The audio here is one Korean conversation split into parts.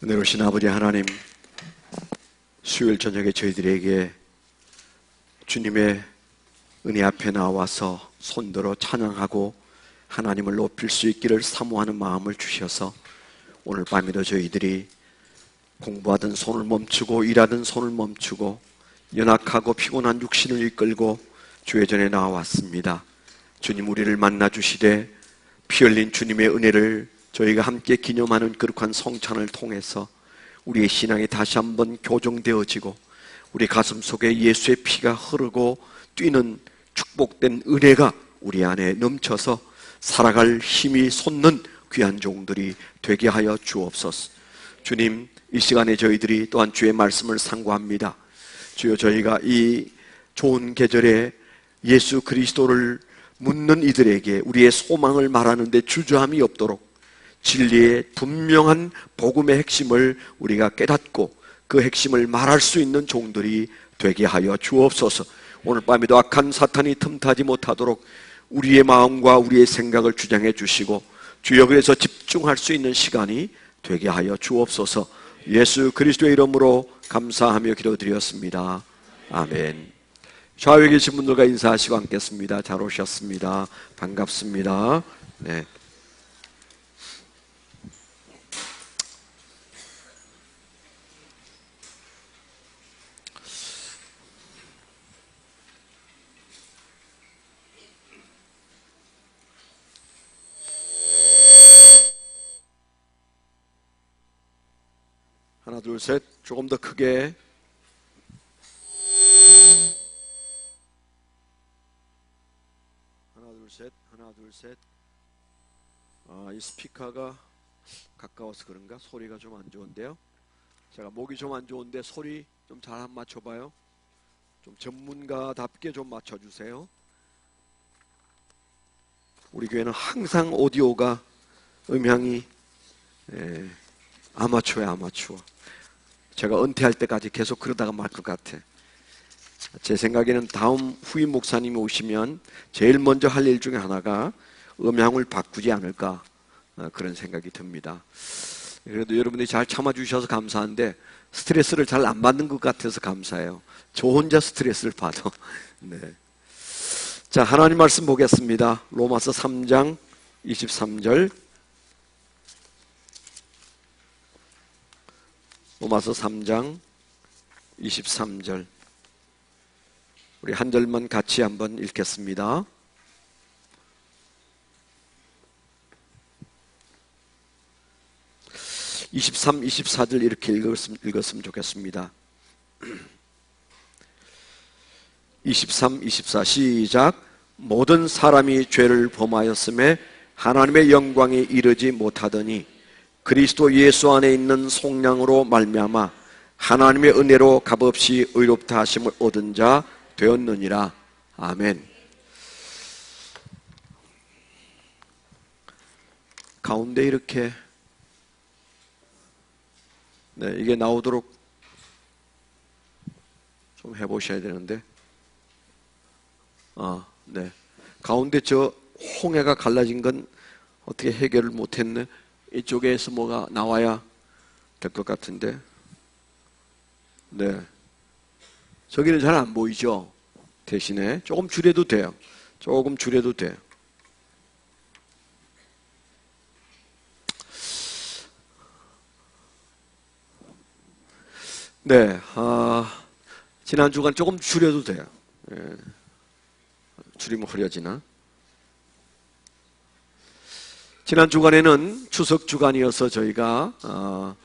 은혜로우신 아버지 하나님, 수요일 저녁에 저희들에게 주님의 은혜 앞에 나와서 손들어 찬양하고 하나님을 높일 수 있기를 사모하는 마음을 주셔서 오늘 밤에도 저희들이 공부하던 손을 멈추고 일하던 손을 멈추고 연약하고 피곤한 육신을 이끌고 주의 전에 나왔습니다. 주님, 우리를 만나 주시되 피 흘린 주님의 은혜를 저희가 함께 기념하는 거룩한 성찬을 통해서 우리의 신앙이 다시 한번 교정되어지고 우리 가슴 속에 예수의 피가 흐르고 뛰는 축복된 은혜가 우리 안에 넘쳐서 살아갈 힘이 솟는 귀한 종들이 되게 하여 주옵소서. 주님, 이 시간에 저희들이 또한 주의 말씀을 상고합니다. 주여, 저희가 이 좋은 계절에 예수 그리스도를 묻는 이들에게 우리의 소망을 말하는데 주저함이 없도록 진리의 분명한 복음의 핵심을 우리가 깨닫고 그 핵심을 말할 수 있는 종들이 되게 하여 주옵소서. 오늘 밤에도 악한 사탄이 틈타지 못하도록 우리의 마음과 우리의 생각을 주장해 주시고 주여, 그래서 집중할 수 있는 시간이 되게 하여 주옵소서. 예수 그리스도의 이름으로 감사하며 기도드렸습니다. 아멘. 좌우에 계신 분들과 인사하시고 앉겠습니다. 잘 오셨습니다. 반갑습니다. 네. 하나, 둘, 셋. 조금 더 크게. 하나, 둘, 셋. 하나, 둘, 셋. 이 스피커가 가까워서 그런가? 소리가 좀 안 좋은데요. 제가 목이 좀 안 좋은데 소리 좀 잘 안 맞춰봐요. 좀 전문가답게 좀 맞춰주세요. 우리 교회는 항상 오디오가 음향이 아마추어야, 아마추어. 제가 은퇴할 때까지 계속 그러다가 말 것 같아. 제 생각에는 다음 후임 목사님이 오시면 제일 먼저 할 일 중에 하나가 음향을 바꾸지 않을까, 그런 생각이 듭니다. 그래도 여러분들이 잘 참아주셔서 감사한데 스트레스를 잘 안 받는 것 같아서 감사해요. 저 혼자 스트레스를 받아. 네. 자, 하나님 말씀 보겠습니다. 로마서 3장 23절. 로마서 3장 23절. 우리 한 절만 같이 한번 읽겠습니다. (23, 24절) 이렇게 읽었으면 좋겠습니다. 23, 24 시작. 모든 사람이 죄를 범하였음에 하나님의 영광에 이르지 못하더니 그리스도 예수 안에 있는 속량으로 말미암아 하나님의 은혜로 값없이 의롭다 하심을 얻은 자 되었느니라. 아멘. 가운데 이렇게 이게 나오도록 좀 해보셔야 되는데, 가운데 저 홍해가 갈라진 건 어떻게 해결을 못했네. 이쪽에서 뭐가 나와야 될 것 같은데. 네. 저기는 잘 안 보이죠? 대신에 조금 줄여도 돼요. 조금 줄여도 돼요. 네. 지난 주간 조금 줄여도 돼요. 줄이면 흐려지나? 지난 주간에는 추석 주간이어서 저희가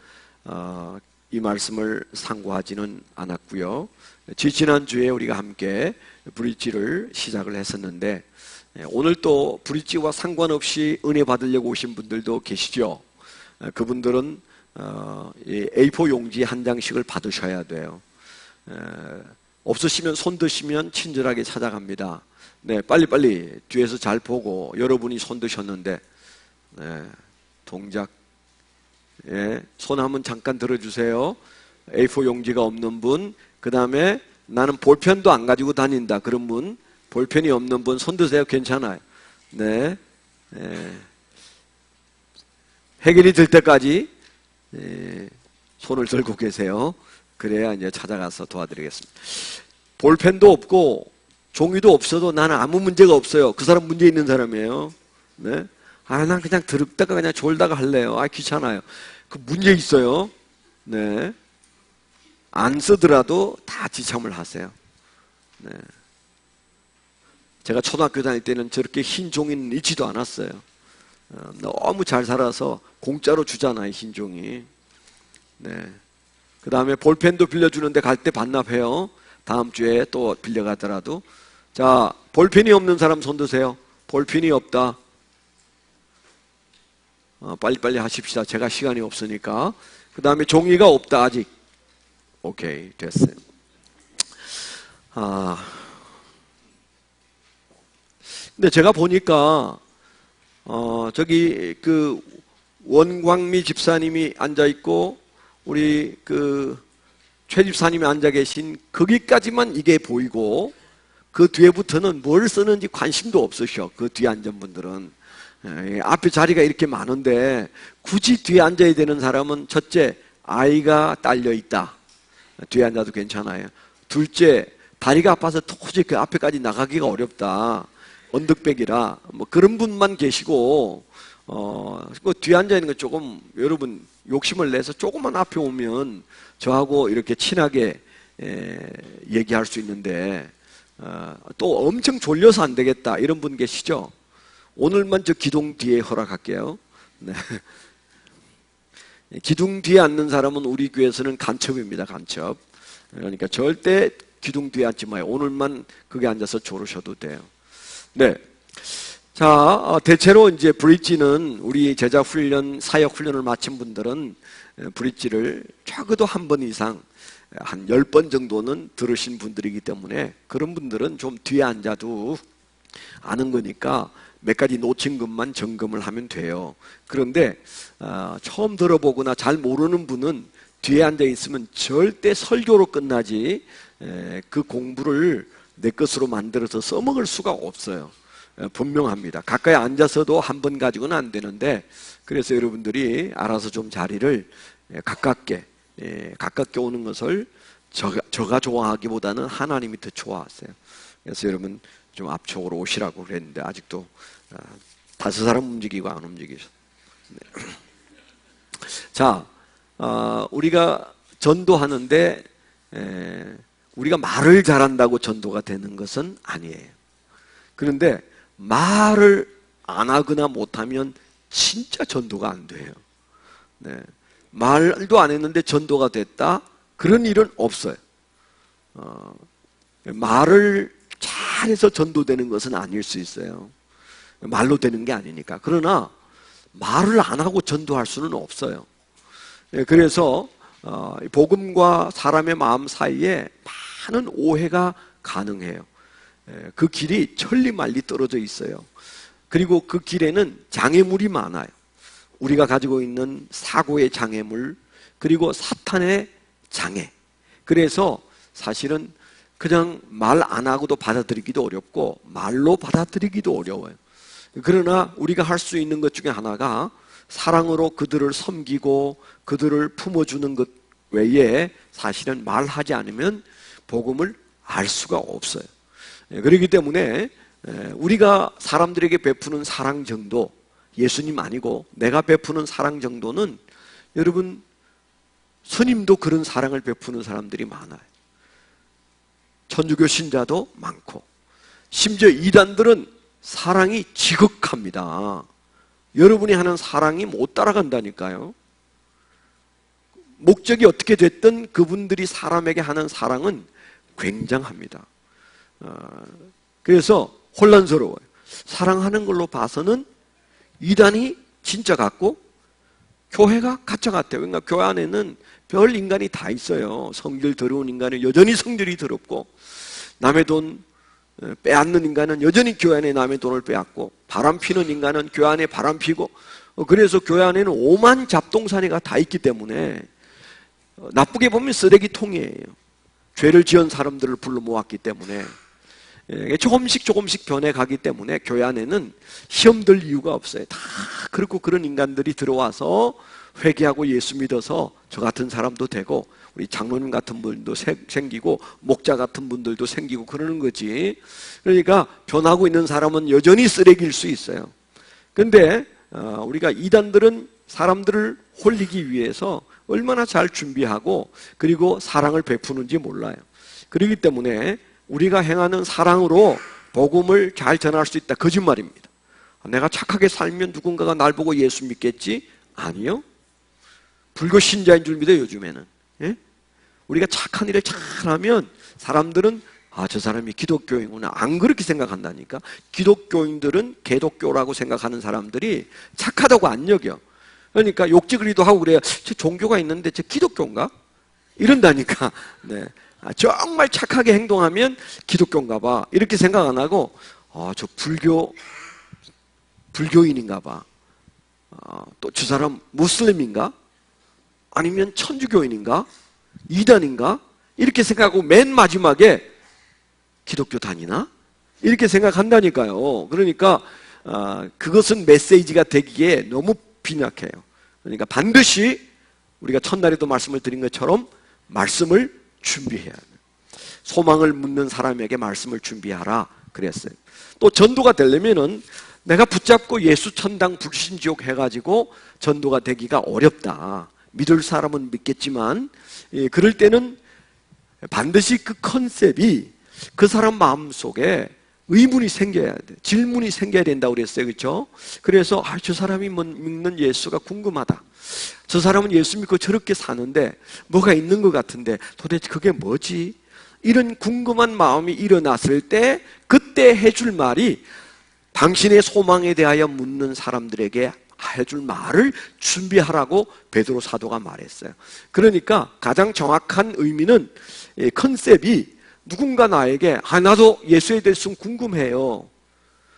이 말씀을 상고하지는 않았고요. 지난주에 우리가 함께 브릿지를 시작을 했었는데 오늘 또 브릿지와 상관없이 은혜 받으려고 오신 분들도 계시죠. 그분들은 A4 용지 한 장씩을 받으셔야 돼요. 없으시면 손 드시면 친절하게 찾아갑니다. 네, 빨리빨리 뒤에서 잘 보고 여러분이 손 드셨는데 동작, 손 한번 잠깐 들어주세요. A4 용지가 없는 분, 그 다음에 나는 볼펜도 안 가지고 다닌다 그런 분, 볼펜이 없는 분 손 드세요. 괜찮아요. 네, 해결이 될 때까지 손을 들고 계세요. 그래야 이제 찾아가서 도와드리겠습니다. 볼펜도 없고 종이도 없어도 나는 아무 문제가 없어요. 그 사람 문제 있는 사람이에요. 네? 난 그냥 들었다가 그냥 졸다가 할래요. 귀찮아요. 그 문제 있어요. 네. 안 쓰더라도 다 지참을 하세요. 네. 제가 초등학교 다닐 때는 저렇게 흰 종이는 있지도 않았어요. 너무 잘 살아서 공짜로 주잖아요, 흰 종이. 네. 그 다음에 볼펜도 빌려주는데 갈 때 반납해요. 다음 주에 또 빌려가더라도. 자, 볼펜이 없는 사람 손 드세요. 볼펜이 없다. 빨리빨리 하십시다. 제가 시간이 없으니까. 그 다음에 종이가 없다, 아직. 오케이, 됐어요. 근데 제가 보니까, 저기, 원광미 집사님이 앉아있고, 우리 최 집사님이 앉아 계신 거기까지만 이게 보이고, 그 뒤에부터는 뭘 쓰는지 관심도 없으셔. 그 뒤에 앉은 분들은. 앞에 자리가 이렇게 많은데, 굳이 뒤에 앉아야 되는 사람은 첫째, 아이가 딸려 있다. 뒤에 앉아도 괜찮아요. 둘째, 다리가 아파서 도저히 그 앞에까지 나가기가 어렵다. 언덕백이라 뭐 그런 분만 계시고 그 뒤에 앉아 있는 거 조금 여러분 욕심을 내서 조금만 앞에 오면 저하고 이렇게 친하게 얘기할 수 있는데 또 엄청 졸려서 안 되겠다 이런 분 계시죠? 오늘만 저 기둥 뒤에 허락할게요. 네. 기둥 뒤에 앉는 사람은 우리 교회에서는 간첩입니다. 간첩. 그러니까 절대 기둥 뒤에 앉지 마요. 오늘만 거기 앉아서 졸으셔도 돼요. 네. 자, 대체로 이제 브릿지는 우리 제자 훈련, 사역 훈련을 마친 분들은 브릿지를 적어도 한 번 이상, 한 10번 정도는 들으신 분들이기 때문에 그런 분들은 좀 뒤에 앉아도 아는 거니까 몇 가지 놓친 것만 점검을 하면 돼요. 그런데 처음 들어보거나 잘 모르는 분은 뒤에 앉아 있으면 절대 설교로 끝나지 그 공부를 내 것으로 만들어서 써먹을 수가 없어요. 분명합니다. 가까이 앉아서도 한 번 가지고는 안 되는데 그래서 여러분들이 알아서 좀 자리를 가깝게 오는 것을 저가 좋아하기보다는 하나님이 더 좋아하세요. 그래서 여러분 좀 앞쪽으로 오시라고 그랬는데 아직도 5사람 움직이고 안 움직이셔. 네. 자, 우리가 전도하는데 우리가 말을 잘한다고 전도가 되는 것은 아니에요. 그런데 말을 안 하거나 못하면 진짜 전도가 안 돼요. 네. 말도 안 했는데 전도가 됐다? 그런 일은 없어요. 말을 잘해서 전도되는 것은 아닐 수 있어요. 말로 되는 게 아니니까. 그러나 말을 안 하고 전도할 수는 없어요. 그래서 복음과 사람의 마음 사이에 많은 오해가 가능해요. 그 길이 천리말리 떨어져 있어요. 그리고 그 길에는 장애물이 많아요. 우리가 가지고 있는 사고의 장애물, 그리고 사탄의 장애. 그래서 사실은 그냥 말 안 하고도 받아들이기도 어렵고 말로 받아들이기도 어려워요. 그러나 우리가 할 수 있는 것 중에 하나가 사랑으로 그들을 섬기고 그들을 품어주는 것 외에 사실은 말하지 않으면 복음을 알 수가 없어요. 그렇기 때문에 우리가 사람들에게 베푸는 사랑 정도, 예수님 아니고 내가 베푸는 사랑 정도는 여러분 스님도 그런 사랑을 베푸는 사람들이 많아요. 천주교 신자도 많고 심지어 이단들은 사랑이 지극합니다. 여러분이 하는 사랑이 못 따라간다니까요. 목적이 어떻게 됐든 그분들이 사람에게 하는 사랑은 굉장합니다. 그래서 혼란스러워요. 사랑하는 걸로 봐서는 이단이 진짜 같고 교회가 가짜 같아요. 그러니까 교회 안에는 별 인간이 다 있어요. 성질 더러운 인간은 여전히 성질이 더럽고 남의 돈 빼앗는 인간은 여전히 교회 안에 남의 돈을 빼앗고 바람 피는 인간은 교회 안에 바람 피고 그래서 교회 안에는 오만 잡동사니가 다 있기 때문에 나쁘게 보면 쓰레기통이에요. 죄를 지은 사람들을 불러 모았기 때문에 조금씩 변해가기 때문에 교회 안에는 시험 들 이유가 없어요. 다 그렇고 그런 인간들이 들어와서 회개하고 예수 믿어서 저 같은 사람도 되고 우리 장로님 같은 분도 생기고 목자 같은 분들도 생기고 그러는 거지. 그러니까 변하고 있는 사람은 여전히 쓰레기일 수 있어요. 근데 우리가 이단들은 사람들을 홀리기 위해서 얼마나 잘 준비하고 그리고 사랑을 베푸는지 몰라요. 그렇기 때문에 우리가 행하는 사랑으로 복음을 잘 전할 수 있다. 거짓말입니다. 내가 착하게 살면 누군가가 날 보고 예수 믿겠지? 아니요. 불교 신자인 줄 믿어요, 요즘에는. 예? 우리가 착한 일을 잘하면 사람들은 저 사람이 기독교인구나. 안 그렇게 생각한다니까. 기독교인들은 개독교라고 생각하는 사람들이 착하다고 안 여겨. 그러니까 욕지거리도 하고 그래요. 저 종교가 있는데 저 기독교인가? 이런다니까. 네. 정말 착하게 행동하면 기독교인가 봐. 이렇게 생각 안 하고 저 불교인인가 봐. 또 저 사람 무슬림인가? 아니면 천주교인인가? 이단인가? 이렇게 생각하고 맨 마지막에 기독교 다니나? 이렇게 생각한다니까요. 그러니까 그것은 메시지가 되기에 너무 빈약해요. 그러니까 반드시 우리가 첫날에도 말씀을 드린 것처럼 말씀을 준비해야 해요. 소망을 묻는 사람에게 말씀을 준비하라 그랬어요. 또 전도가 되려면은 내가 붙잡고 예수 천당 불신지옥 해가지고 전도가 되기가 어렵다. 믿을 사람은 믿겠지만 그럴 때는 반드시 그 컨셉이 그 사람 마음속에 의문이 생겨야 돼. 질문이 생겨야 된다고 그랬어요. 그렇죠? 그래서 저 사람이 믿는 예수가 궁금하다. 저 사람은 예수 믿고 저렇게 사는데 뭐가 있는 것 같은데 도대체 그게 뭐지? 이런 궁금한 마음이 일어났을 때 그때 해줄 말이 당신의 소망에 대하여 묻는 사람들에게 해줄 말을 준비하라고 베드로 사도가 말했어요. 그러니까 가장 정확한 의미는 컨셉이 누군가 나에게 나도 예수에 대해서 궁금해요.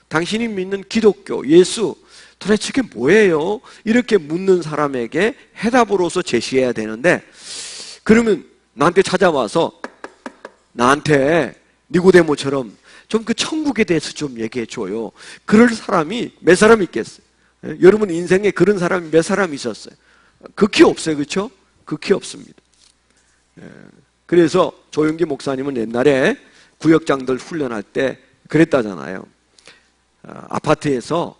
당신이 믿는 기독교, 예수 도대체 그게 뭐예요? 이렇게 묻는 사람에게 해답으로서 제시해야 되는데 그러면 나한테 찾아와서 나한테 니고데모처럼 좀 그 천국에 대해서 좀 얘기해 줘요. 그럴 사람이 몇 사람 있겠어요? 여러분 인생에 그런 사람이 몇 사람 있었어요? 극히 없어요. 그렇죠? 극히 없습니다. 그래서 조용기 목사님은 옛날에 구역장들 훈련할 때 그랬다잖아요. 아파트에서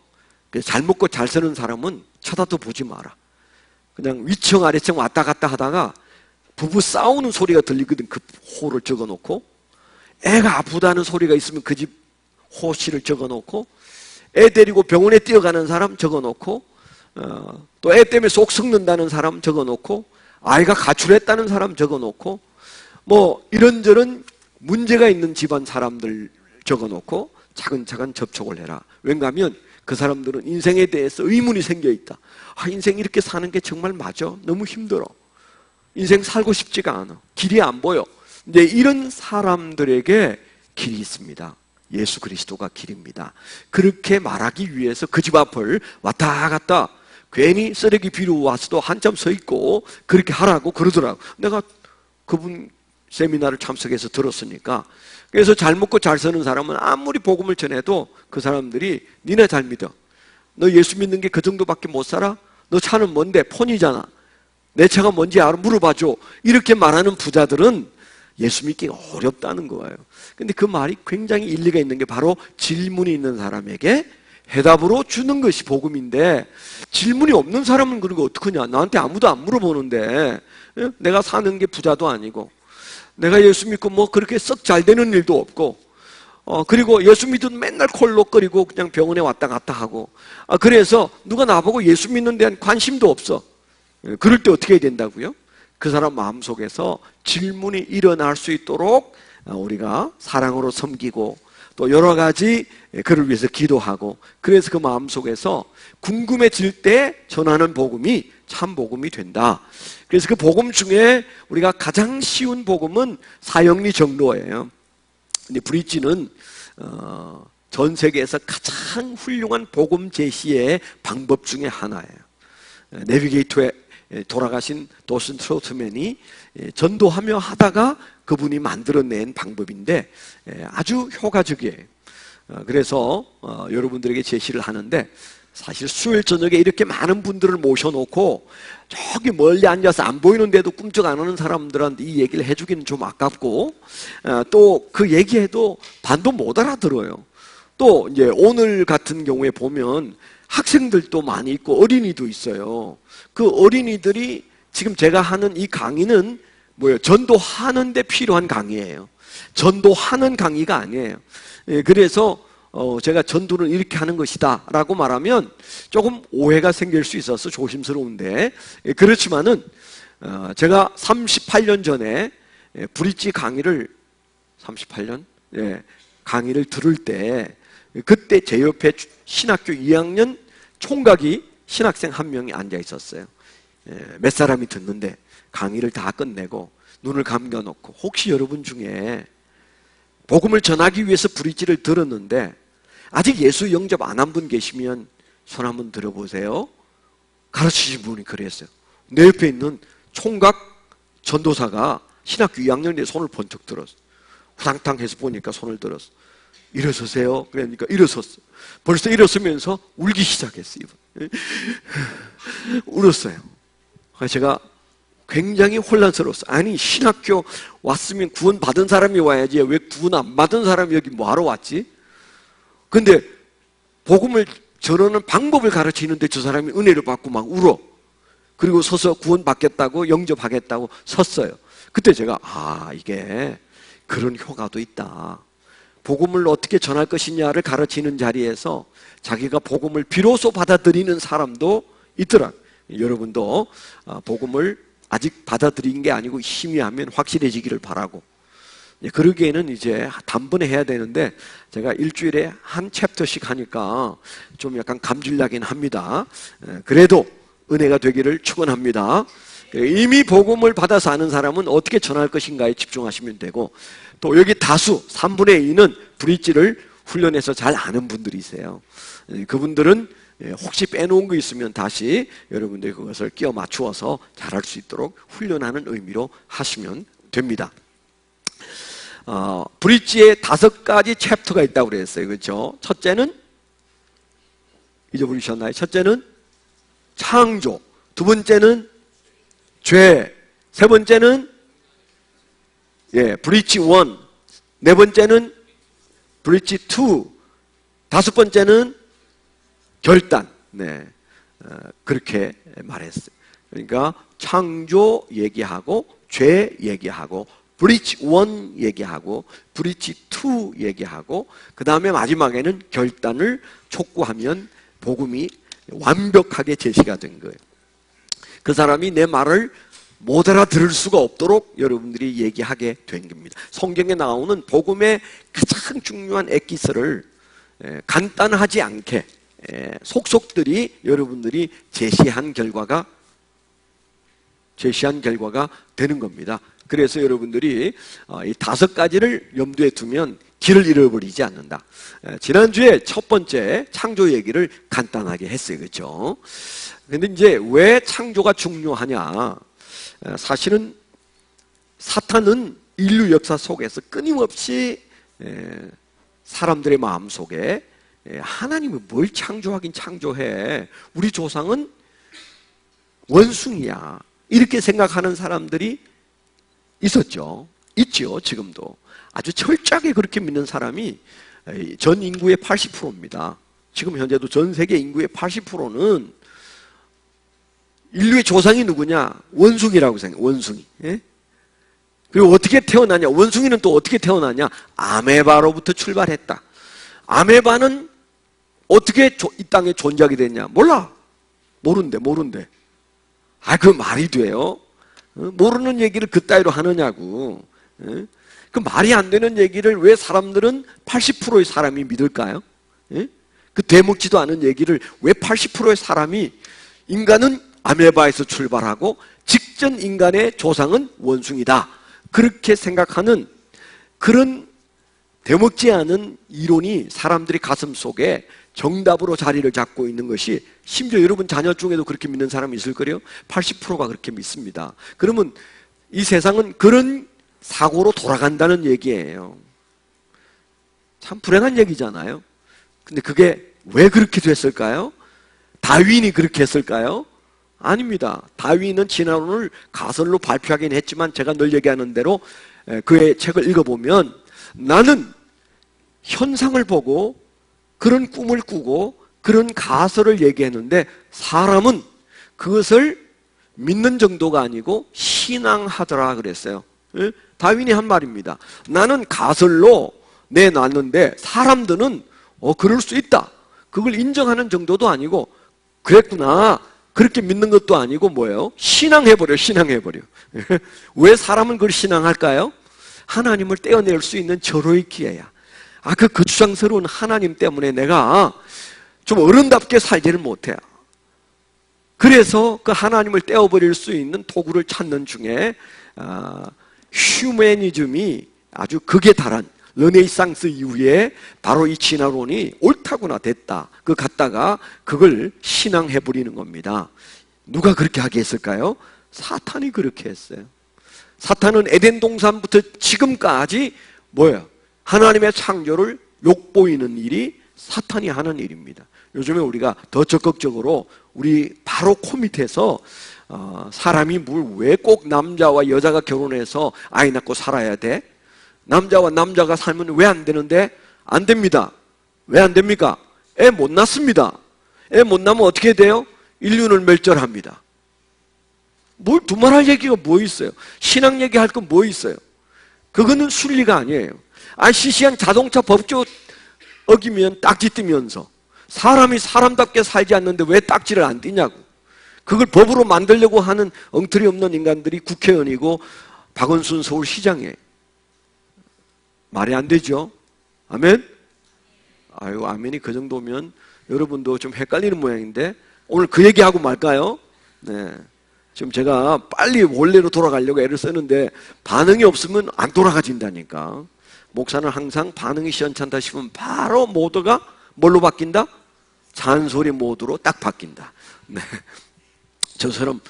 잘 먹고 잘 사는 사람은 쳐다도 보지 마라. 그냥 위층 아래층 왔다 갔다 하다가 부부 싸우는 소리가 들리거든. 그 호를 적어놓고 애가 아프다는 소리가 있으면 그 집 호씨를 적어놓고 애 데리고 병원에 뛰어가는 사람 적어놓고 또 애 때문에 속 썩는다는 사람 적어놓고 아이가 가출했다는 사람 적어놓고 뭐 이런저런 문제가 있는 집안 사람들 적어놓고 차근차근 접촉을 해라. 왜냐하면 그 사람들은 인생에 대해서 의문이 생겨있다. 인생 이렇게 사는 게 정말 맞아? 너무 힘들어. 인생 살고 싶지가 않아. 길이 안 보여. 이제 이런 사람들에게 길이 있습니다. 예수 그리스도가 길입니다. 그렇게 말하기 위해서 그 집 앞을 왔다 갔다 괜히 쓰레기 비로 와서도 한참 서 있고 그렇게 하라고 그러더라고. 내가 그분 세미나를 참석해서 들었으니까. 그래서 잘 먹고 잘 사는 사람은 아무리 복음을 전해도 그 사람들이 니네 잘 믿어. 너 예수 믿는 게 그 정도밖에 못 살아? 너 차는 뭔데? 폰이잖아. 내 차가 뭔지 알아? 물어봐줘. 이렇게 말하는 부자들은 예수 믿기가 어렵다는 거예요. 근데 그 말이 굉장히 일리가 있는 게 바로 질문이 있는 사람에게 해답으로 주는 것이 복음인데 질문이 없는 사람은 그런 거 어떡하냐. 나한테 아무도 안 물어보는데 내가 사는 게 부자도 아니고 내가 예수 믿고 뭐 그렇게 썩 잘 되는 일도 없고 그리고 예수 믿은 맨날 콜록거리고 그냥 병원에 왔다 갔다 하고 그래서 누가 나보고 예수 믿는 데한 관심도 없어. 그럴 때 어떻게 해야 된다고요? 그 사람 마음속에서 질문이 일어날 수 있도록 우리가 사랑으로 섬기고 또 여러 가지 그를 위해서 기도하고 그래서 그 마음속에서 궁금해질 때 전하는 복음이 참 복음이 된다. 그래서 그 복음 중에 우리가 가장 쉬운 복음은 사형리 정도예요. 근데 브릿지는 전 세계에서 가장 훌륭한 복음 제시의 방법 중에 하나예요. 내비게이터에 돌아가신 도슨 트로트맨이 전도하며 하다가 그분이 만들어낸 방법인데 아주 효과적이에요. 그래서 여러분들에게 제시를 하는데 사실 수요일 저녁에 이렇게 많은 분들을 모셔놓고 저기 멀리 앉아서 안 보이는데도 꿈쩍 안 하는 사람들한테 이 얘기를 해주기는 좀 아깝고, 또 그 얘기해도 반도 못 알아들어요. 또 이제 오늘 같은 경우에 보면 학생들도 많이 있고 어린이도 있어요. 그 어린이들이 지금 제가 하는 이 강의는 뭐예요? 전도하는 데 필요한 강의예요. 전도하는 강의가 아니에요. 그래서 제가 전도는 이렇게 하는 것이다 라고 말하면 조금 오해가 생길 수 있어서 조심스러운데, 그렇지만은 제가 38년 전에 브릿지 강의를 38년? 강의를 들을 때 그때 제 옆에 신학교 2학년 총각이 신학생 한 명이 앉아 있었어요. 몇 사람이 듣는데 강의를 다 끝내고 눈을 감겨놓고, 혹시 여러분 중에 복음을 전하기 위해서 브릿지를 들었는데 아직 예수 영접 안 한 분 계시면 손 한번 들어보세요. 가르치신 분이 그랬어요. 내 옆에 있는 총각 전도사가 신학교 2학년인데 손을 번쩍 들었어. 후당탕 해서 보니까 손을 들었어. 일어서세요. 그러니까 일어섰어. 벌써 일어서면서 울기 시작했어, 이분. 울었어요. 그래서 제가 굉장히 혼란스러웠어요. 아니, 신학교 왔으면 구원 받은 사람이 와야지 왜 구원 안 받은 사람이 여기 뭐하러 왔지? 근데 복음을 전하는 방법을 가르치는데 저 사람이 은혜를 받고 막 울어. 그리고 서서 구원 받겠다고, 영접하겠다고 섰어요. 그때 제가 이게 그런 효과도 있다. 복음을 어떻게 전할 것이냐를 가르치는 자리에서 자기가 복음을 비로소 받아들이는 사람도 있더라. 여러분도 복음을 아직 받아들인 게 아니고 희미하면 확실해지기를 바라고, 그러기에는 이제 단번에 해야 되는데 제가 일주일에 한 챕터씩 하니까 좀 약간 감질나긴 합니다. 그래도 은혜가 되기를 축원합니다. 이미 복음을 받아서 아는 사람은 어떻게 전할 것인가에 집중하시면 되고, 또 여기 다수 3분의 2는 브릿지를 훈련해서 잘 아는 분들이세요. 그분들은 혹시 빼놓은 거 있으면 다시 여러분들이 그것을 끼워 맞추어서 잘할 수 있도록 훈련하는 의미로 하시면 됩니다. 브릿지에 5가지 챕터가 있다고 그랬어요. 그렇죠? 첫째는 잊어버리셨나요? 첫째는 창조, 두 번째는 죄, 세 번째는 브릿지 1, 네 번째는 브릿지 2, 다섯 번째는 결단. 그렇게 말했어요. 그러니까 창조 얘기하고 죄 얘기하고 브릿지 1 얘기하고 브릿지 2 얘기하고 그 다음에 마지막에는 결단을 촉구하면 복음이 완벽하게 제시가 된 거예요. 그 사람이 내 말을 못 알아들을 수가 없도록 여러분들이 얘기하게 된 겁니다. 성경에 나오는 복음의 가장 중요한 엑기스를 간단하지 않게 속속들이 여러분들이 제시한 결과가 되는 겁니다. 그래서 여러분들이 이 5가지를 염두에 두면 길을 잃어버리지 않는다. 지난주에 첫 번째 창조 얘기를 간단하게 했어요. 그렇죠? 근데 이제 왜 창조가 중요하냐? 사실은 사탄은 인류 역사 속에서 끊임없이 사람들의 마음속에 하나님은 뭘 창조하긴 창조해. 우리 조상은 원숭이야. 이렇게 생각하는 사람들이 있었죠. 있죠. 지금도. 아주 철저하게 그렇게 믿는 사람이 전 인구의 80%입니다. 지금 현재도 전 세계 인구의 80%는 인류의 조상이 누구냐? 원숭이라고 생각해요. 원숭이. 그리고 어떻게 태어나냐? 원숭이는 또 어떻게 태어나냐? 아메바로부터 출발했다. 아메바는 어떻게 이 땅에 존재하게 됐냐? 몰라. 모른대. 그 말이 돼요? 모르는 얘기를 그따위로 하느냐고. 그 말이 안 되는 얘기를 왜 사람들은 80%의 사람이 믿을까요? 그 되먹지도 않은 얘기를 왜 80%의 사람이, 인간은 아메바에서 출발하고 직전 인간의 조상은 원숭이다, 그렇게 생각하는 그런 되먹지 않은 이론이 사람들이 가슴 속에 정답으로 자리를 잡고 있는 것이, 심지어 여러분 자녀 중에도 그렇게 믿는 사람이 있을 거예요. 80%가 그렇게 믿습니다. 그러면 이 세상은 그런 사고로 돌아간다는 얘기예요. 참 불행한 얘기잖아요. 근데 그게 왜 그렇게 됐을까요? 다윈이 그렇게 했을까요? 아닙니다. 다윈은 진화론을 가설로 발표하긴 했지만 제가 늘 얘기하는 대로 그의 책을 읽어보면 나는 현상을 보고 그런 꿈을 꾸고 그런 가설을 얘기했는데 사람은 그것을 믿는 정도가 아니고 신앙하더라 그랬어요. 다윈이 한 말입니다. 나는 가설로 내놨는데 사람들은 그럴 수 있다. 그걸 인정하는 정도도 아니고 그랬구나. 그렇게 믿는 것도 아니고 뭐예요? 신앙해버려. 왜 사람은 그걸 신앙할까요? 하나님을 떼어낼 수 있는 절호의 기회야. 그 거추장스러운 하나님 때문에 내가 좀 어른답게 살지를 못해. 그래서 그 하나님을 떼어버릴 수 있는 도구를 찾는 중에 휴머니즘이 아주 극에 달한 르네상스 이후에 바로 이 진화론이 옳다구나 됐다. 그 갖다가 그걸 신앙해버리는 겁니다. 누가 그렇게 하게 했을까요? 사탄이 그렇게 했어요. 사탄은 에덴 동산부터 지금까지 뭐예요? 하나님의 창조를 욕보이는 일이 사탄이 하는 일입니다. 요즘에 우리가 더 적극적으로 우리 바로 코밑에서 사람이 왜 꼭 남자와 여자가 결혼해서 아이 낳고 살아야 돼? 남자와 남자가 살면 왜 안 되는데? 안 됩니다. 왜 안 됩니까? 애 못 낳습니다. 애 못 낳으면 어떻게 돼요? 인류는 멸절합니다. 뭘 두말할 얘기가 뭐 있어요? 신앙 얘기할 건 뭐 있어요? 그거는 순리가 아니에요. 시시한 자동차 법조 어기면 딱지 띄면서 사람이 사람답게 살지 않는데 왜 딱지를 안 띄냐고. 그걸 법으로 만들려고 하는 엉터리 없는 인간들이 국회의원이고 박원순 서울시장이에요. 말이 안 되죠? 아멘? 아멘이 그 정도면 여러분도 좀 헷갈리는 모양인데 오늘 그 얘기하고 말까요? 네. 지금 제가 빨리 원래로 돌아가려고 애를 쓰는데 반응이 없으면 안 돌아가진다니까. 목사는 항상 반응이 시원찮다 싶으면 바로 모드가 뭘로 바뀐다? 잔소리 모드로 딱 바뀐다. 네. 저처럼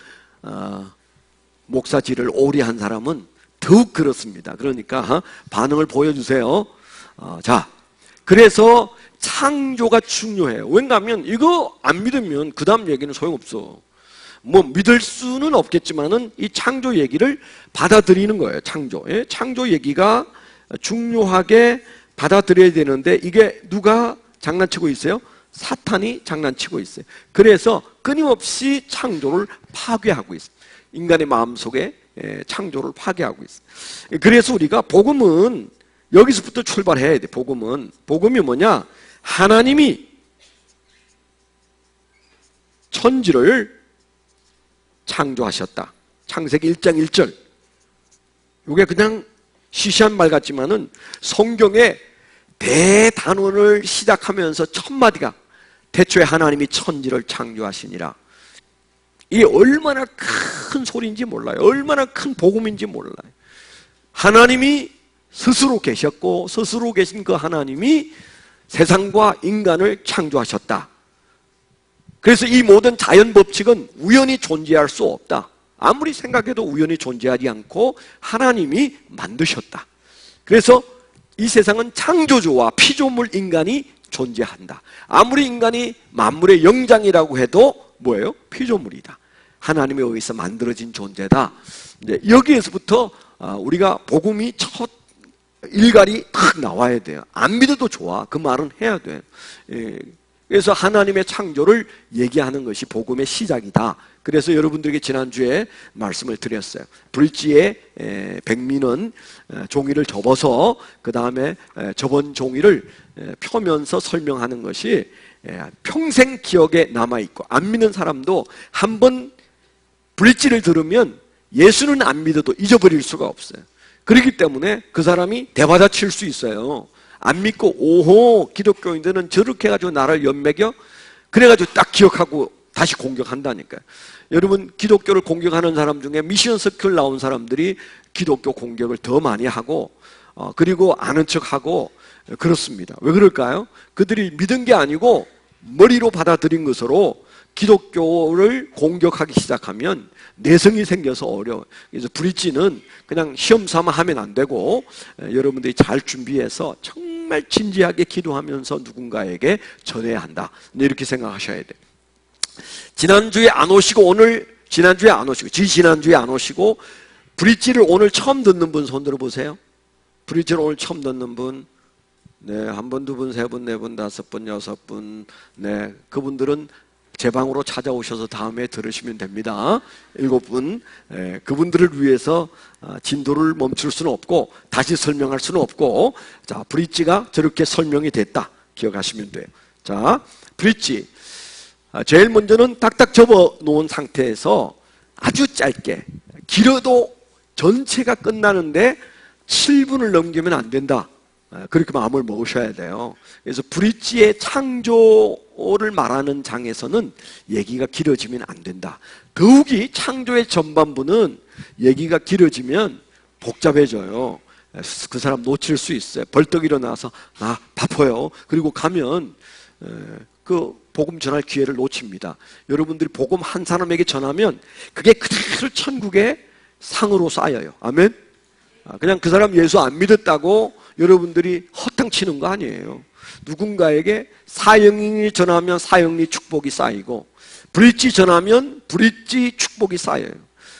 목사질을 오래 한 사람은 더욱 그렇습니다. 그러니까 반응을 보여주세요. 자, 그래서 창조가 중요해요. 왜냐하면 이거 안 믿으면 그 다음 얘기는 소용없어. 믿을 수는 없겠지만은 이 창조 얘기를 받아들이는 거예요. 창조 얘기가 중요하게 받아들여야 되는데 이게 누가 장난치고 있어요? 사탄이 장난치고 있어요. 그래서 끊임없이 창조를 파괴하고 있어요. 인간의 마음속에 창조를 파괴하고 있어요. 그래서 우리가 복음은 여기서부터 출발해야 돼. 복음이 뭐냐? 하나님이 천지를 창조하셨다. 창세기 1장 1절. 이게 그냥 시시한 말 같지만은 성경의 대단원을 시작하면서 첫 마디가 태초에 하나님이 천지를 창조하시니라. 이게 얼마나 큰 소리인지 몰라요. 얼마나 큰 복음인지 몰라요. 하나님이 스스로 계셨고 스스로 계신 그 하나님이 세상과 인간을 창조하셨다. 그래서 이 모든 자연 법칙은 우연히 존재할 수 없다. 아무리 생각해도 우연히 존재하지 않고 하나님이 만드셨다. 그래서 이 세상은 창조주와 피조물 인간이 존재한다. 아무리 인간이 만물의 영장이라고 해도 뭐예요? 피조물이다. 하나님에 의해서 만들어진 존재다. 이제 여기에서부터 우리가 복음이 첫 일갈이 딱 나와야 돼요. 안 믿어도 좋아. 그 말은 해야 돼. 그래서 하나님의 창조를 얘기하는 것이 복음의 시작이다. 그래서 여러분들에게 지난주에 말씀을 드렸어요. 불지의 백미는 종이를 접어서 그 다음에 접은 종이를 펴면서 설명하는 것이 평생 기억에 남아있고 안 믿는 사람도 한번 불지를 들으면 예수는 안 믿어도 잊어버릴 수가 없어요. 그렇기 때문에 그 사람이 대받아칠 수 있어요. 안 믿고 오호 기독교인들은 저렇게 해가지고 나를 연맥여 그래가지고 딱 기억하고 다시 공격한다니까요. 여러분 기독교를 공격하는 사람 중에 미션 서클 나온 사람들이 기독교 공격을 더 많이 하고 그리고 아는 척하고 그렇습니다. 왜 그럴까요? 그들이 믿은 게 아니고 머리로 받아들인 것으로 기독교를 공격하기 시작하면 내성이 생겨서 어려워요. 그래서 브릿지는 그냥 시험 삼아 하면 안 되고 여러분들이 잘 준비해서 정말 진지하게 기도하면서 누군가에게 전해야 한다. 이렇게 생각하셔야 돼요. 지난주에 안 오시고 지난주에 안 오시고 지난주에 안 오시고 브릿지를 오늘 처음 듣는 분 손 들어보세요. 브릿지를 오늘 처음 듣는 분, 네, 한 분, 두 분, 세 분, 네 분, 다섯 분, 여섯 분, 네, 그분들은 제 방으로 찾아오셔서 다음에 들으시면 됩니다. 7분, 네, 그분들을 위해서 진도를 멈출 수는 없고 다시 설명할 수는 없고, 자, 브릿지가 저렇게 설명이 됐다 기억하시면 돼요. 자, 브릿지, 제일 먼저는 딱딱 접어 놓은 상태에서 아주 짧게, 길어도 전체가 끝나는데 7분을 넘기면 안 된다. 그렇게 마음을 먹으셔야 돼요. 그래서 브릿지의 창조를 말하는 장에서는 얘기가 길어지면 안 된다. 더욱이 창조의 전반부는 얘기가 길어지면 복잡해져요. 그 사람 놓칠 수 있어요. 벌떡 일어나서 나 바빠요. 그리고 가면 그 복음 전할 기회를 놓칩니다. 여러분들이 복음 한 사람에게 전하면 그게 그대로 천국의 상으로 쌓여요. 아멘? 그냥 그 사람 예수 안 믿었다고 여러분들이 허탕치는 거 아니에요. 누군가에게 사형리 전하면 사형리 축복이 쌓이고 브릿지 전하면 브릿지 축복이 쌓여요.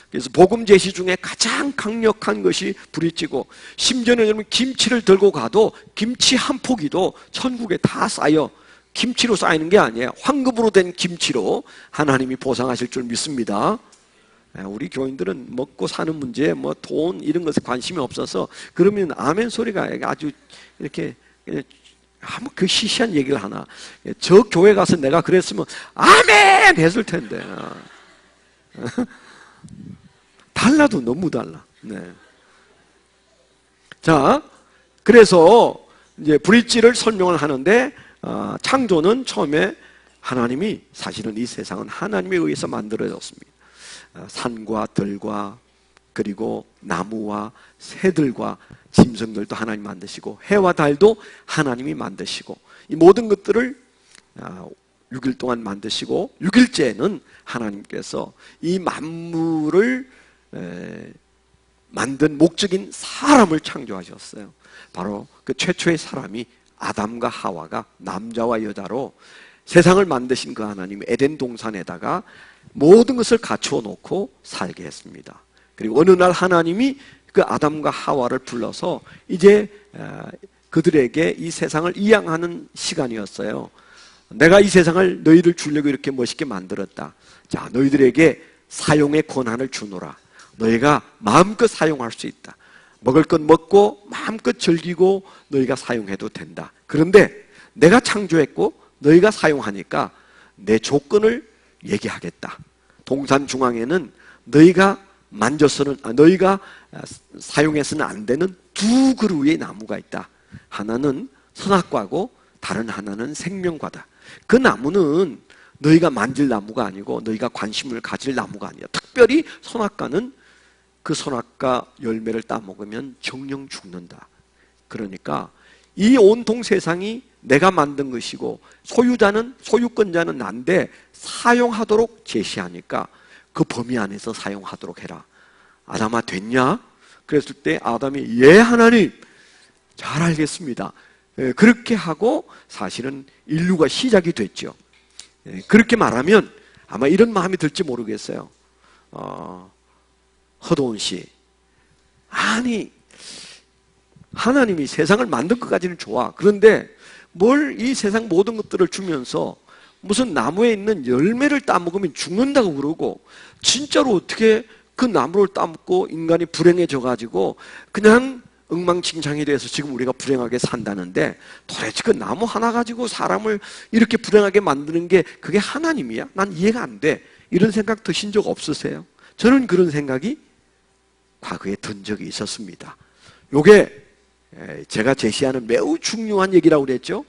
그래서 복음 제시 중에 가장 강력한 것이 브릿지고, 심지어는 여러분 김치를 들고 가도 김치 한 포기도 천국에 다 쌓여 김치로 쌓이는 게 아니에요. 황금으로 된 김치로 하나님이 보상하실 줄 믿습니다. 우리 교인들은 먹고 사는 문제에 뭐 돈 이런 것에 관심이 없어서 그러면 아멘 소리가 아주 이렇게 아무 그 시시한 얘기를 하나. 저 교회 가서 내가 그랬으면 아멘 했을 텐데. 달라도 너무 달라. 네. 자, 그래서 이제 브릿지를 설명을 하는데, 창조는 처음에 하나님이, 사실은 이 세상은 하나님에 의해서 만들어졌습니다. 산과 들과 그리고 나무와 새들과 짐승들도 하나님이 만드시고 해와 달도 하나님이 만드시고 이 모든 것들을 6일 동안 만드시고 6일째는 하나님께서 이 만물을 만든 목적인 사람을 창조하셨어요. 바로 그 최초의 사람이 아담과 하와가 남자와 여자로 세상을 만드신 그 하나님이 에덴 동산에다가 모든 것을 갖추어 놓고 살게 했습니다. 그리고 어느 날 하나님이 그 아담과 하와를 불러서 이제 그들에게 이 세상을 이양하는 시간이었어요. 내가 이 세상을 너희를 주려고 이렇게 멋있게 만들었다. 자, 너희들에게 사용의 권한을 주노라. 너희가 마음껏 사용할 수 있다. 먹을 것 먹고 마음껏 즐기고 너희가 사용해도 된다. 그런데 내가 창조했고 너희가 사용하니까 내 조건을 얘기하겠다. 동산 중앙에는 너희가 너희가 사용해서는 안 되는 두 그루의 나무가 있다. 하나는 선악과고 다른 하나는 생명과다. 그 나무는 너희가 만질 나무가 아니고 너희가 관심을 가질 나무가 아니야. 특별히 선악과는 그 선악과 열매를 따먹으면 정령 죽는다. 그러니까 이 온통 세상이 내가 만든 것이고 소유권자는 난데 사용하도록 제시하니까 그 범위 안에서 사용하도록 해라. 아담아 됐냐? 그랬을 때 아담이 예 하나님 잘 알겠습니다. 그렇게 하고 사실은 인류가 시작이 됐죠. 그렇게 말하면 아마 이런 마음이 들지 모르겠어요. 허도원 씨, 아니 하나님이 세상을 만든 것까지는 좋아. 그런데 뭘 이 세상 모든 것들을 주면서 무슨 나무에 있는 열매를 따먹으면 죽는다고 그러고, 진짜로 어떻게 그 나무를 따먹고 인간이 불행해져가지고 그냥 엉망진창이 돼서 지금 우리가 불행하게 산다는데, 도대체 그 나무 하나 가지고 사람을 이렇게 불행하게 만드는 게 그게 하나님이야? 난 이해가 안 돼. 이런 생각 드신 적 없으세요? 저는 그런 생각이 과거에 든 적이 있었습니다. 요게 제가 제시하는 매우 중요한 얘기라고 그랬죠.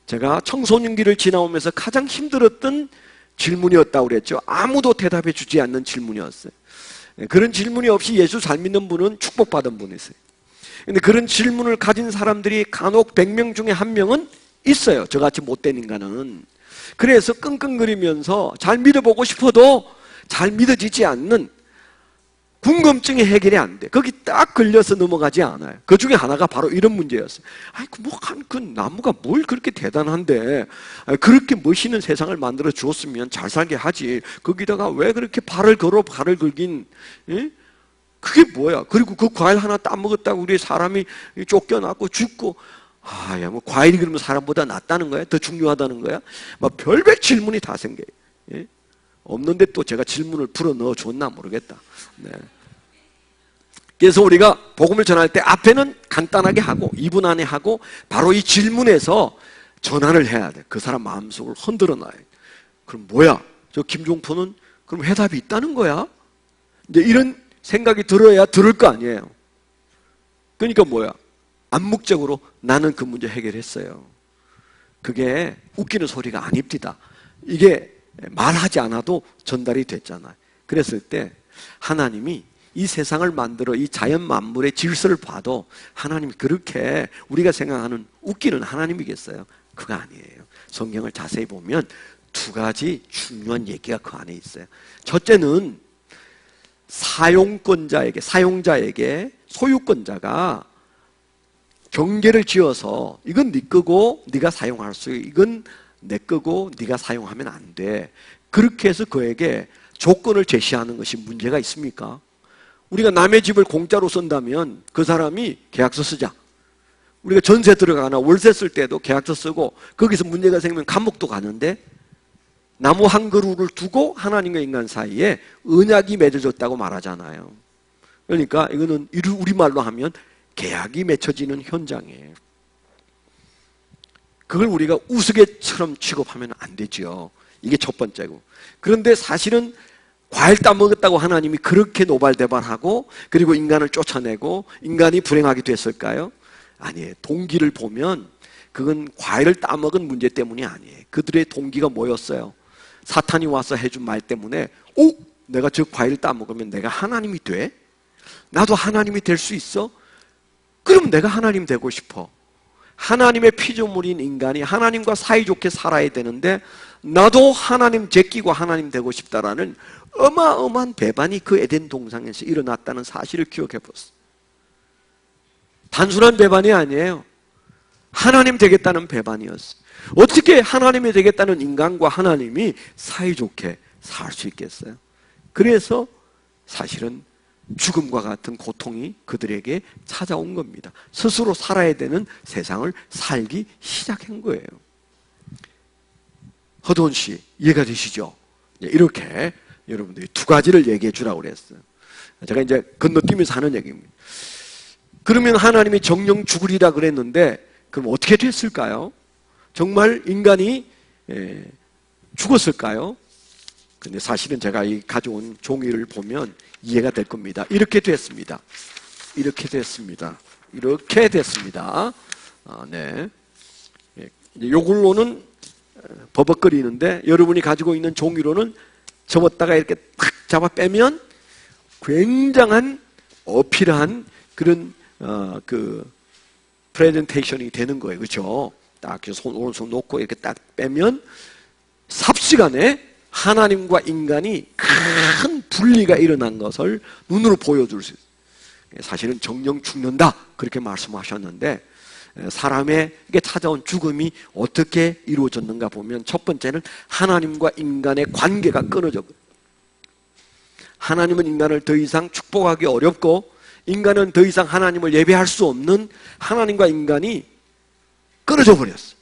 제가 청소년기를 지나오면서 가장 힘들었던 질문이었다고 그랬죠. 아무도 대답해 주지 않는 질문이었어요. 그런 질문이 없이 예수 잘 믿는 분은 축복받은 분이세요. 근데 그런 질문을 가진 사람들이 간혹 100명 중에 한 명은 있어요. 저같이 못된 인간은. 그래서 끙끙거리면서 잘 믿어보고 싶어도 잘 믿어지지 않는 궁금증이 해결이 안 돼. 거기 딱 걸려서 넘어가지 않아요. 그 중에 하나가 바로 이런 문제였어요. 그 나무가 뭘 그렇게 대단한데, 그렇게 멋있는 세상을 만들어 주었으면 잘 살게 하지. 거기다가 왜 그렇게 발을 걸긴, 예? 그게 뭐야? 그리고 그 과일 하나 따먹었다고 우리 사람이 쫓겨나고 죽고, 뭐 과일이 그러면 사람보다 낫다는 거야? 더 중요하다는 거야? 막 별별 질문이 다 생겨요. 예? 없는데 또 제가 질문을 불어 넣어 줬나 모르겠다. 네. 그래서 우리가 복음을 전할 때 앞에는 간단하게 하고 2분 안에 하고 바로 이 질문에서 전환을 해야 돼. 그 사람 마음속을 흔들어 놔야 돼. 그럼 뭐야? 저 김종포는 그럼 해답이 있다는 거야? 이제 이런 생각이 들어야 들을 거 아니에요. 그러니까 뭐야? 암묵적으로 나는 그 문제 해결했어요. 그게 웃기는 소리가 아닙니다. 이게 말하지 않아도 전달이 됐잖아요. 그랬을 때 하나님이 이 세상을 만들어 이 자연 만물의 질서를 봐도 하나님이 그렇게 우리가 생각하는 웃기는 하나님이겠어요? 그거 아니에요. 성경을 자세히 보면 두 가지 중요한 얘기가 그 안에 있어요. 첫째는 사용자에게 소유권자가 경계를 지어서 이건 네 거고 네가 사용할 수 있고 이건 내 거고 네가 사용하면 안 돼. 그렇게 해서 그에게 조건을 제시하는 것이 문제가 있습니까? 우리가 남의 집을 공짜로 쓴다면 그 사람이 계약서 쓰자. 우리가 전세 들어가나 월세 쓸 때도 계약서 쓰고 거기서 문제가 생기면 감옥도 가는데 나무 한 그루를 두고 하나님과 인간 사이에 언약이 맺어졌다고 말하잖아요. 그러니까 이거는 우리말로 하면 계약이 맺혀지는 현장이에요. 그걸 우리가 우스개처럼 취급하면 안 되죠. 이게 첫 번째고. 그런데 사실은 과일 따먹었다고 하나님이 그렇게 노발대발하고 그리고 인간을 쫓아내고 인간이 불행하게 됐을까요? 아니에요. 동기를 보면 그건 과일을 따먹은 문제 때문이 아니에요. 그들의 동기가 뭐였어요? 사탄이 와서 해준 말 때문에 내가 저 과일 따먹으면 내가 하나님이 돼? 나도 하나님이 될 수 있어? 그럼 내가 하나님 되고 싶어. 하나님의 피조물인 인간이 하나님과 사이좋게 살아야 되는데 나도 하나님 제끼고 하나님 되고 싶다라는 어마어마한 배반이 그 에덴 동산에서 일어났다는 사실을 기억해 보세요. 단순한 배반이 아니에요. 하나님 되겠다는 배반이었어요. 어떻게 하나님이 되겠다는 인간과 하나님이 사이좋게 살 수 있겠어요? 그래서 사실은 죽음과 같은 고통이 그들에게 찾아온 겁니다. 스스로 살아야 되는 세상을 살기 시작한 거예요. 허도원 씨 이해가 되시죠? 이렇게 여러분들이 두 가지를 얘기해 주라고 그랬어요. 제가 이제 건너뛰면서 하는 얘기입니다. 그러면 하나님이 정령 죽으리라 그랬는데 그럼 어떻게 됐을까요? 정말 인간이 죽었을까요? 근데 사실은 제가 이 가져온 종이를 보면 이해가 될 겁니다. 이렇게 됐습니다. 이렇게 됐습니다. 이렇게 됐습니다. 네. 요걸로는 버벅거리는데 여러분이 가지고 있는 종이로는 접었다가 이렇게 탁 잡아 빼면 굉장한 어필한 그런 그 프레젠테이션이 되는 거예요. 그렇죠? 딱 오른손 놓고 이렇게 딱 빼면 삽시간에 하나님과 인간이 큰 분리가 일어난 것을 눈으로 보여줄 수 있어요. 사실은 정령 죽는다 그렇게 말씀하셨는데 사람에게 찾아온 죽음이 어떻게 이루어졌는가 보면 첫 번째는 하나님과 인간의 관계가 끊어졌고 하나님은 인간을 더 이상 축복하기 어렵고 인간은 더 이상 하나님을 예배할 수 없는 하나님과 인간이 끊어져 버렸어요.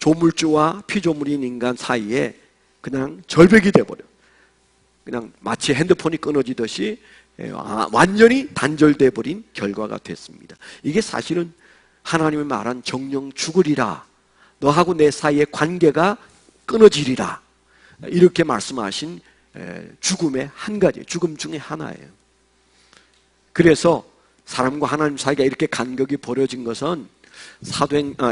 조물주와 피조물인 인간 사이에 그냥 절벽이 돼버려. 그냥 마치 핸드폰이 끊어지듯이 완전히 단절돼 버린 결과가 됐습니다. 이게 사실은 하나님이 말한 정령 죽으리라. 너하고 내 사이의 관계가 끊어지리라. 이렇게 말씀하신 죽음의 한 가지, 죽음 중에 하나예요. 그래서 사람과 하나님 사이가 이렇게 간격이 벌어진 것은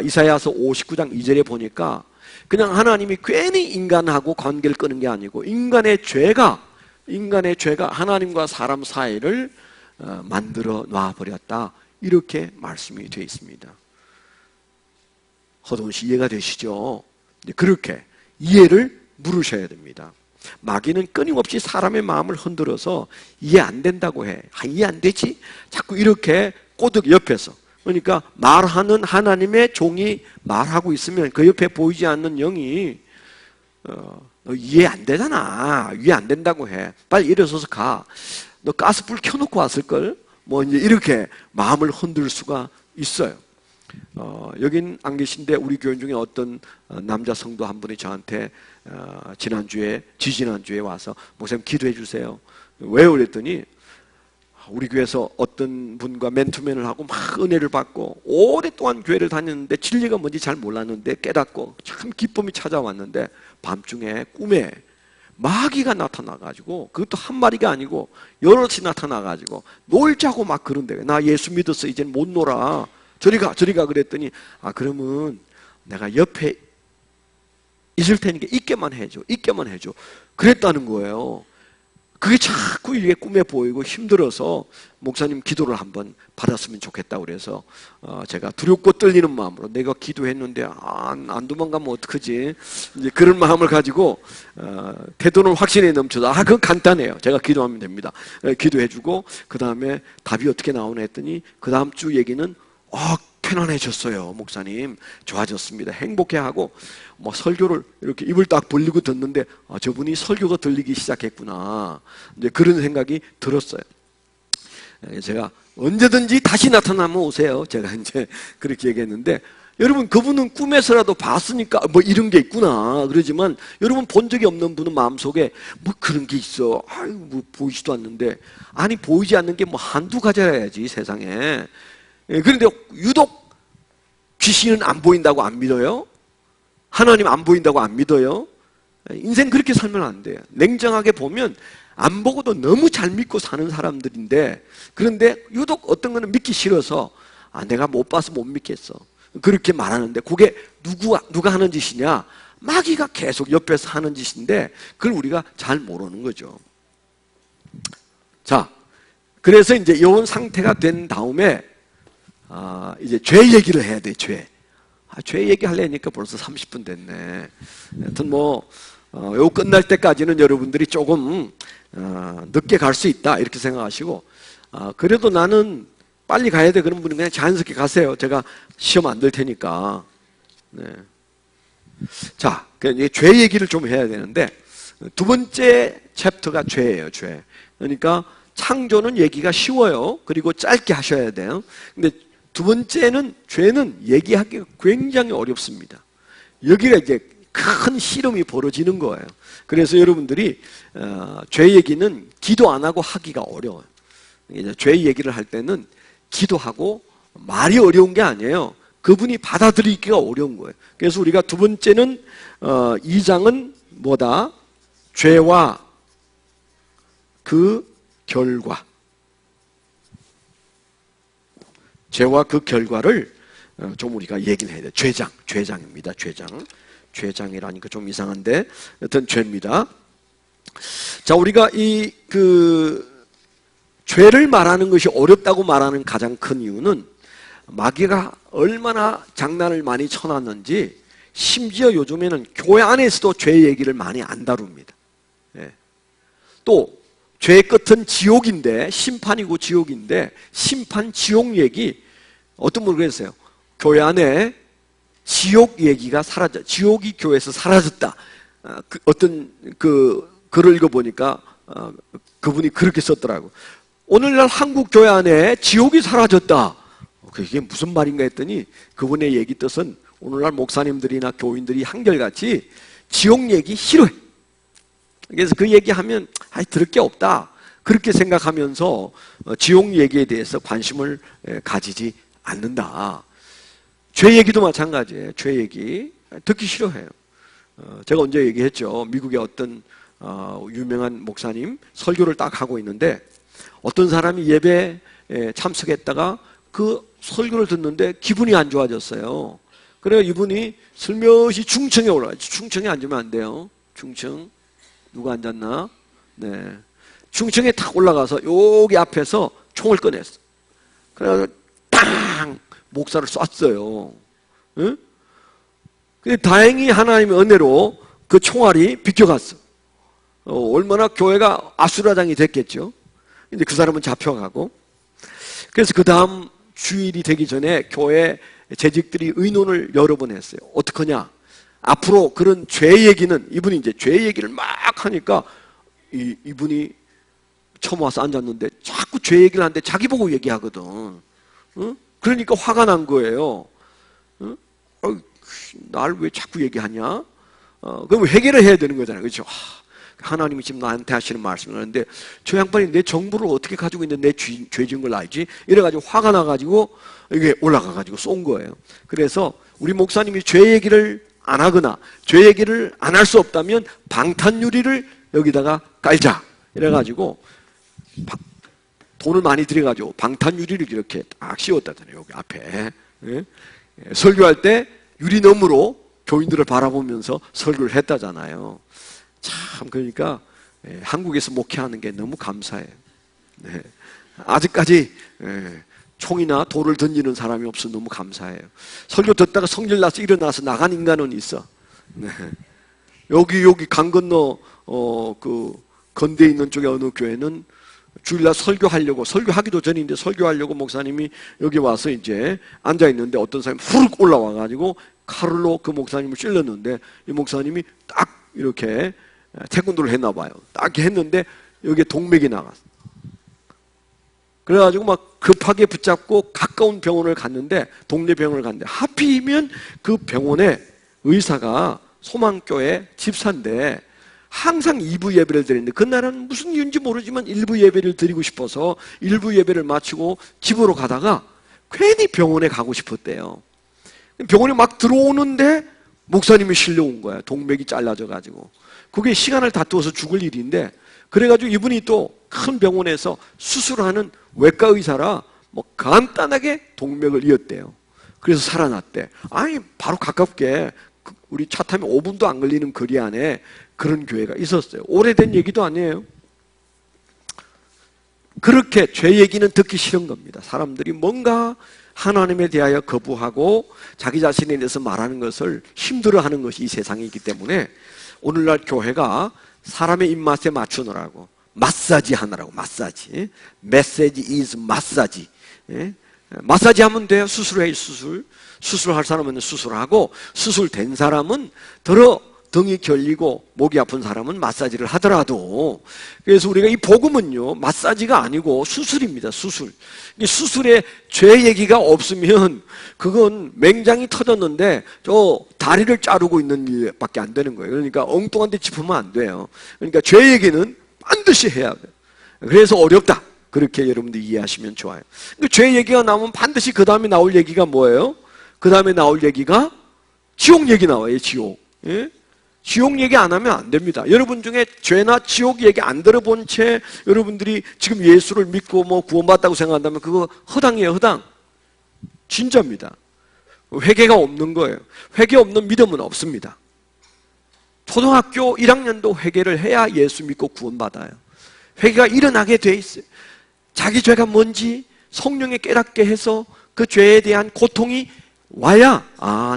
이사야서 59장 2절에 보니까 그냥 하나님이 괜히 인간하고 관계를 끊은 게 아니고 인간의 죄가 하나님과 사람 사이를 만들어 놔버렸다. 이렇게 말씀이 되어 있습니다. 허도원 씨 이해가 되시죠? 그렇게 이해를 물으셔야 됩니다. 마귀는 끊임없이 사람의 마음을 흔들어서 이해 안 된다고 해. 이해 안 되지? 자꾸 이렇게 꼬드기 옆에서. 그러니까 말하는 하나님의 종이 말하고 있으면 그 옆에 보이지 않는 영이 너 이해 안 되잖아. 이해 안 된다고 해. 빨리 일어서서 가. 너 가스불 켜놓고 왔을걸? 뭐 이제 이렇게 마음을 흔들 수가 있어요. 여긴 안 계신데 우리 교인 중에 어떤 남자 성도 한 분이 저한테 지지난주에 와서 목사님 기도해 주세요. 왜요? 그랬더니 우리 교회에서 어떤 분과 맨투맨을 하고 막 은혜를 받고 오랫동안 교회를 다녔는데 진리가 뭔지 잘 몰랐는데 깨닫고 참 기쁨이 찾아왔는데 밤중에 꿈에 마귀가 나타나가지고 그것도 한 마리가 아니고 여럿이 나타나가지고 놀자고 막 그런데 나 예수 믿었어 이제는 못 놀아 저리가 그랬더니 그러면 내가 옆에 있을 테니까 있게만 해줘 그랬다는 거예요. 그게 자꾸 이게 꿈에 보이고 힘들어서 목사님 기도를 한번 받았으면 좋겠다고 그래서 제가 두렵고 떨리는 마음으로 내가 기도했는데 안 도망가면 어떡하지 이제 그런 마음을 가지고 태도는 확신에 넘쳐서 그건 간단해요. 제가 기도하면 됩니다. 기도해주고 그 다음에 답이 어떻게 나오나 했더니 그 다음 주 얘기는 편안해졌어요. 목사님 좋아졌습니다. 행복해하고 뭐 설교를 이렇게 입을 딱 벌리고 듣는데 저분이 설교가 들리기 시작했구나 이제 그런 생각이 들었어요. 제가 언제든지 다시 나타나면 오세요. 제가 이제 그렇게 얘기했는데 여러분 그분은 꿈에서라도 봤으니까 뭐 이런 게 있구나 그러지만 여러분 본 적이 없는 분은 마음속에 뭐 그런 게 있어 뭐 보이지도 않는데 아니 보이지 않는 게 뭐 한두 가지라야지 세상에. 그런데 유독 귀신은 안 보인다고 안 믿어요? 하나님 안 보인다고 안 믿어요? 인생 그렇게 살면 안 돼요. 냉정하게 보면 안 보고도 너무 잘 믿고 사는 사람들인데 그런데 유독 어떤 거는 믿기 싫어서 내가 못 봐서 못 믿겠어 그렇게 말하는데 그게 누가 하는 짓이냐? 마귀가 계속 옆에서 하는 짓인데 그걸 우리가 잘 모르는 거죠. 자, 그래서 이제 이런 상태가 된 다음에 이제 죄 얘기를 해야 돼, 죄. 죄 얘기하려니까 벌써 30분 됐네. 하여튼 요 끝날 때까지는 여러분들이 조금, 늦게 갈 수 있다, 이렇게 생각하시고, 그래도 나는 빨리 가야 돼, 그런 분은 그냥 자연스럽게 가세요. 제가 시험 안 될 테니까. 네. 자, 죄 얘기를 좀 해야 되는데, 두 번째 챕터가 죄예요, 죄. 그러니까 창조는 얘기가 쉬워요. 그리고 짧게 하셔야 돼요. 근데 두 번째는 죄는 얘기하기가 굉장히 어렵습니다. 여기가 이제 큰 씨름이 벌어지는 거예요. 그래서 여러분들이 죄 얘기는 기도 안 하고 하기가 어려워요. 이제 죄 얘기를 할 때는 기도하고 말이 어려운 게 아니에요. 그분이 받아들이기가 어려운 거예요. 그래서 우리가 두 번째는 2장은 뭐다? 죄와 그 결과. 죄와 그 결과를 좀 우리가 얘기를 해야 돼요. 죄장입니다. 죄장이라니까 좀 이상한데 여튼 죄입니다. 자, 우리가 죄를 말하는 것이 어렵다고 말하는 가장 큰 이유는 마귀가 얼마나 장난을 많이 쳐놨는지 심지어 요즘에는 교회 안에서도 죄 얘기를 많이 안 다룹니다. 예. 또 죄의 끝은 지옥인데 심판이고 지옥인데 심판 지옥 얘기 어떤 분이 그랬어요. 교회 안에 지옥 얘기가 지옥이 교회에서 사라졌다. 어떤 글을 읽어보니까 그분이 그렇게 썼더라고. 오늘날 한국 교회 안에 지옥이 사라졌다. 그게 무슨 말인가 했더니 그분의 얘기 뜻은 오늘날 목사님들이나 교인들이 한결같이 지옥 얘기 싫어해. 그래서 그 얘기하면 들을 게 없다. 그렇게 생각하면서 지옥 얘기에 대해서 관심을 가지지 않는다. 죄 얘기도 마찬가지예요. 죄 얘기 듣기 싫어해요. 제가 언제 얘기했죠. 미국의 어떤 유명한 목사님 설교를 딱 하고 있는데 어떤 사람이 예배에 참석했다가 그 설교를 듣는데 기분이 안 좋아졌어요. 그래서 이분이 슬며시 중층에 올라가죠. 중층에 앉으면 안 돼요. 중층. 누가 앉았나? 네. 중층에 탁 올라가서 여기 앞에서 총을 꺼냈어. 그래서 탕! 목사를 쐈어요. 응? 근데 다행히 하나님의 은혜로 그 총알이 비껴갔어. 얼마나 교회가 아수라장이 됐겠죠. 근데 그 사람은 잡혀가고, 그래서 그 다음 주일이 되기 전에 교회 재직들이 의논을 여러 번 했어요. 어떡하냐? 앞으로 그런 죄 얘기는, 이분이 이제 죄 얘기를 막 하니까 이분이 처음 와서 앉았는데 자꾸 죄 얘기를 하는데 자기 보고 얘기하거든. 응? 그러니까 화가 난 거예요. 응? 날 왜 자꾸 얘기하냐? 그럼 회개를 해야 되는 거잖아요. 그렇죠? 하나님이 지금 나한테 하시는 말씀을 하는데 저 양반이 내 정보를 어떻게 가지고 있는데 내 죄 지은 걸 알지? 이래가지고 화가 나가지고 이게 올라가가지고 쏜 거예요. 그래서 우리 목사님이 죄 얘기를 안 하거나 죄 얘기를 안 할 수 없다면 방탄유리를 여기다가 깔자. 이래가지고 돈을 많이 들여가지고 방탄유리를 이렇게 딱 씌웠다잖아요. 여기 앞에. 예? 설교할 때 유리너머로 교인들을 바라보면서 설교를 했다잖아요. 참 그러니까 한국에서 목회하는 게 너무 감사해요. 네. 아직까지 총이나 돌을 던지는 사람이 없어 너무 감사해요. 설교 듣다가 성질 나서 일어나서 나간 인간은 있어. 네. 여기 강 건너 그 건대에 있는 쪽에 어느 교회는 주일날 설교하기도 전인데 설교하려고 목사님이 여기 와서 이제 앉아 있는데 어떤 사람이 후룩 올라와가지고 칼로 그 목사님을 찔렀는데 이 목사님이 딱 이렇게 태권도를 했나 봐요. 딱 했는데 여기에 동맥이 나갔어. 그래가지고 막 급하게 붙잡고 가까운 병원을 갔는데 동네 병원을 갔는데 하필이면 그 병원에 의사가 소망교회 집사인데 항상 2부 예배를 드리는데 그날은 무슨 이유인지 모르지만 1부 예배를 드리고 싶어서 1부 예배를 마치고 집으로 가다가 괜히 병원에 가고 싶었대요. 병원에 막 들어오는데 목사님이 실려온 거야. 동맥이 잘라져 가지고. 그게 시간을 다투어서 죽을 일인데 그래가지고 이분이 또 큰 병원에서 수술하는 외과 의사라 뭐 간단하게 동맥을 이었대요. 그래서 살아났대. 아니 바로 가깝게 우리 차 타면 5분도 안 걸리는 거리 안에 그런 교회가 있었어요. 오래된 얘기도 아니에요. 그렇게 죄 얘기는 듣기 싫은 겁니다. 사람들이 뭔가 하나님에 대하여 거부하고 자기 자신에 대해서 말하는 것을 힘들어하는 것이 이 세상이기 때문에 오늘날 교회가 사람의 입맛에 맞추느라고 마사지 하느라고 마사지. 메시지 is 마사지. 마사지 하면 돼요. 수술해 수술할 사람은 수술하고 수술된 사람은 등이 결리고 목이 아픈 사람은 마사지를 하더라도 그래서 우리가 이 복음은요 마사지가 아니고 수술입니다. 수술에 죄 얘기가 없으면 그건 맹장이 터졌는데 저 다리를 자르고 있는 일밖에 안 되는 거예요. 그러니까 엉뚱한 데 짚으면 안 돼요. 그러니까 죄 얘기는 반드시 해야 돼요. 그래서 어렵다. 그렇게 여러분들 이해하시면 좋아요. 죄 얘기가 나오면 반드시 그 다음에 나올 얘기가 뭐예요? 그 다음에 나올 얘기가 지옥 얘기 나와요. 지옥. 예? 지옥 얘기 안 하면 안 됩니다. 여러분 중에 죄나 지옥 얘기 안 들어본 채 여러분들이 지금 예수를 믿고 뭐 구원받았다고 생각한다면 그거 허당이에요. 허당. 진짜입니다. 회개가 없는 거예요. 회개 없는 믿음은 없습니다. 초등학교 1학년도 회개를 해야 예수 믿고 구원받아요. 회개가 일어나게 돼 있어요. 자기 죄가 뭔지 성령에 깨닫게 해서 그 죄에 대한 고통이 와야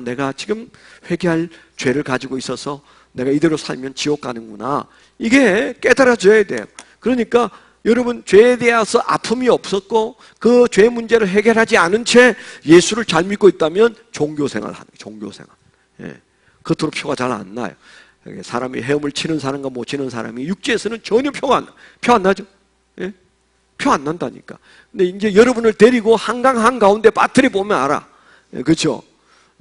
내가 지금 회개할 죄를 가지고 있어서 내가 이대로 살면 지옥 가는구나. 이게 깨달아져야 돼요. 그러니까 여러분 죄에 대해서 아픔이 없었고 그 죄 문제를 해결하지 않은 채 예수를 잘 믿고 있다면 종교생활 하는 거예요. 종교생활. 예. 겉으로 표가 잘 안 나요. 사람이 헤엄을 치는 사람과 못 치는 사람이 육지에서는 전혀 표 안 나죠. 예? 표 안 난다니까. 근데 이제 여러분을 데리고 한강 한가운데 빠뜨려 보면 알아. 예, 그렇죠?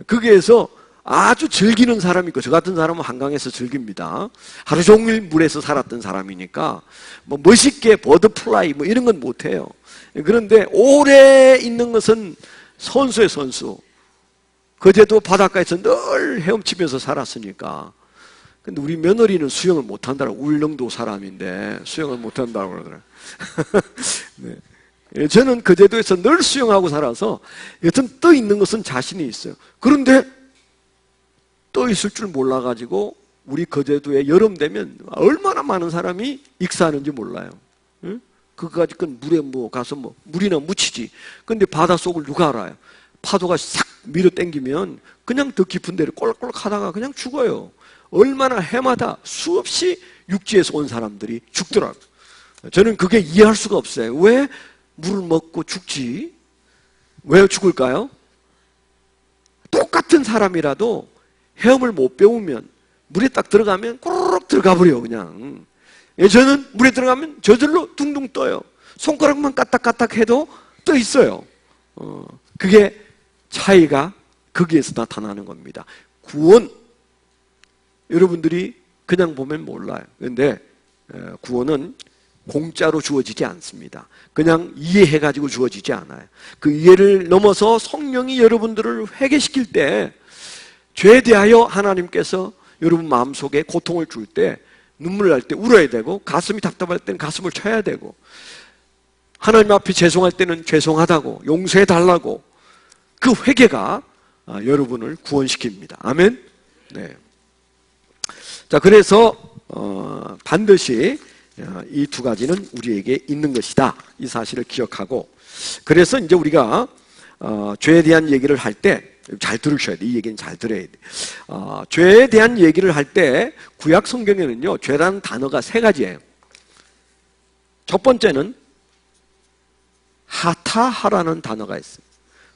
거기에서 아주 즐기는 사람이 있고 저 같은 사람은 한강에서 즐깁니다. 하루 종일 물에서 살았던 사람이니까 뭐 멋있게 버드플라이 뭐 이런 건 못해요. 그런데 오래 있는 것은 선수의 선수. 그제도 바닷가에서 늘 헤엄치면서 살았으니까. 근데 우리 며느리는 수영을 못한다고 울릉도 사람인데 수영을 못한다고 그러더라고요. 네. 저는 그 제도에서 늘 수영하고 살아서 여튼 떠 있는 것은 자신이 있어요. 그런데 떠 있을 줄 몰라가지고 우리 거제도에 여름 되면 얼마나 많은 사람이 익사하는지 몰라요. 응? 그거까지 건 물에 뭐 가서 뭐 물이나 묻히지. 근데 바닷속을 누가 알아요? 파도가 싹 밀어 당기면 그냥 더 깊은 데를 꼴꼴 하다가 그냥 죽어요. 얼마나 해마다 수없이 육지에서 온 사람들이 죽더라고요. 저는 그게 이해할 수가 없어요. 왜 물을 먹고 죽지? 왜 죽을까요? 똑같은 사람이라도 헤엄을 못 배우면 물에 딱 들어가면 꼬르륵 들어가 버려요, 그냥. 저는 물에 들어가면 저절로 둥둥 떠요. 손가락만 까딱까딱 해도 떠 있어요. 그게 차이가 거기에서 나타나는 겁니다. 구원, 여러분들이 그냥 보면 몰라요. 그런데 구원은 공짜로 주어지지 않습니다. 그냥 이해해가지고 주어지지 않아요. 그 이해를 넘어서 성령이 여러분들을 회개시킬 때, 죄에 대하여 하나님께서 여러분 마음속에 고통을 줄 때, 눈물 날 때 울어야 되고, 가슴이 답답할 때는 가슴을 쳐야 되고, 하나님 앞에 죄송할 때는 죄송하다고 용서해달라고, 그 회개가 여러분을 구원시킵니다. 아멘. 네. 자, 그래서 반드시 이 두 가지는 우리에게 있는 것이다. 이 사실을 기억하고, 그래서 이제 우리가 죄에 대한 얘기를 할 때 잘 들으셔야 돼. 이 얘기는 잘 들어야 돼. 죄에 대한 얘기를 할 때 구약 성경에는요, 죄라는 단어가 세 가지예요. 첫 번째는 하타하라는 단어가 있어요.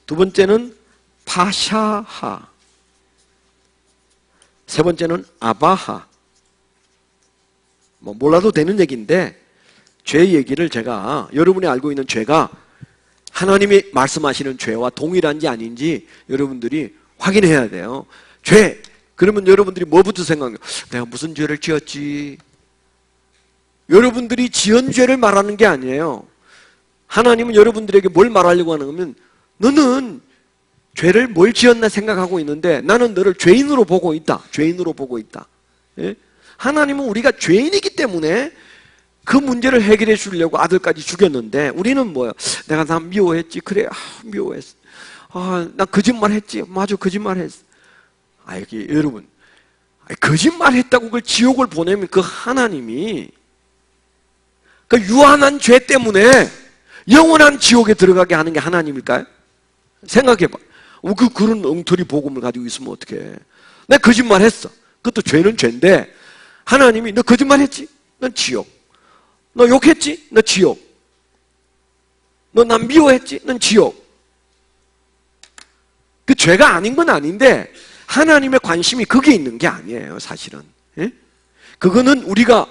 두 번째는 파샤하. 세 번째는 아바하. 몰라도 되는 얘기인데, 죄 얘기를 제가, 여러분이 알고 있는 죄가 하나님이 말씀하시는 죄와 동일한지 아닌지 여러분들이 확인해야 돼요. 죄, 그러면 여러분들이 뭐부터 생각해요? 내가 무슨 죄를 지었지? 여러분들이 지은 죄를 말하는 게 아니에요. 하나님은 여러분들에게 뭘 말하려고 하는 거면, 너는 죄를 뭘 지었나 생각하고 있는데 나는 너를 죄인으로 보고 있다. 죄인으로 보고 있다. 예? 하나님은 우리가 죄인이기 때문에 그 문제를 해결해 주려고 아들까지 죽였는데, 우리는 뭐야? 내가 난 미워했지. 그래, 미워했어. 난 거짓말했지. 맞아, 거짓말했어. 이게 여러분, 거짓말했다고 그걸 지옥을 보내면 그 하나님이 그 유한한 죄 때문에 영원한 지옥에 들어가게 하는 게 하나님일까요? 생각해봐. 그런 엉터리 복음을 가지고 있으면 어떡해. 내가 거짓말했어. 그것도 죄는 죄인데 하나님이 너 거짓말했지? 넌 지옥. 너 욕했지? 너 지옥. 너 난 미워했지? 넌 지옥. 그 죄가 아닌 건 아닌데 하나님의 관심이 거기에 있는 게 아니에요, 사실은. 예? 그거는 우리가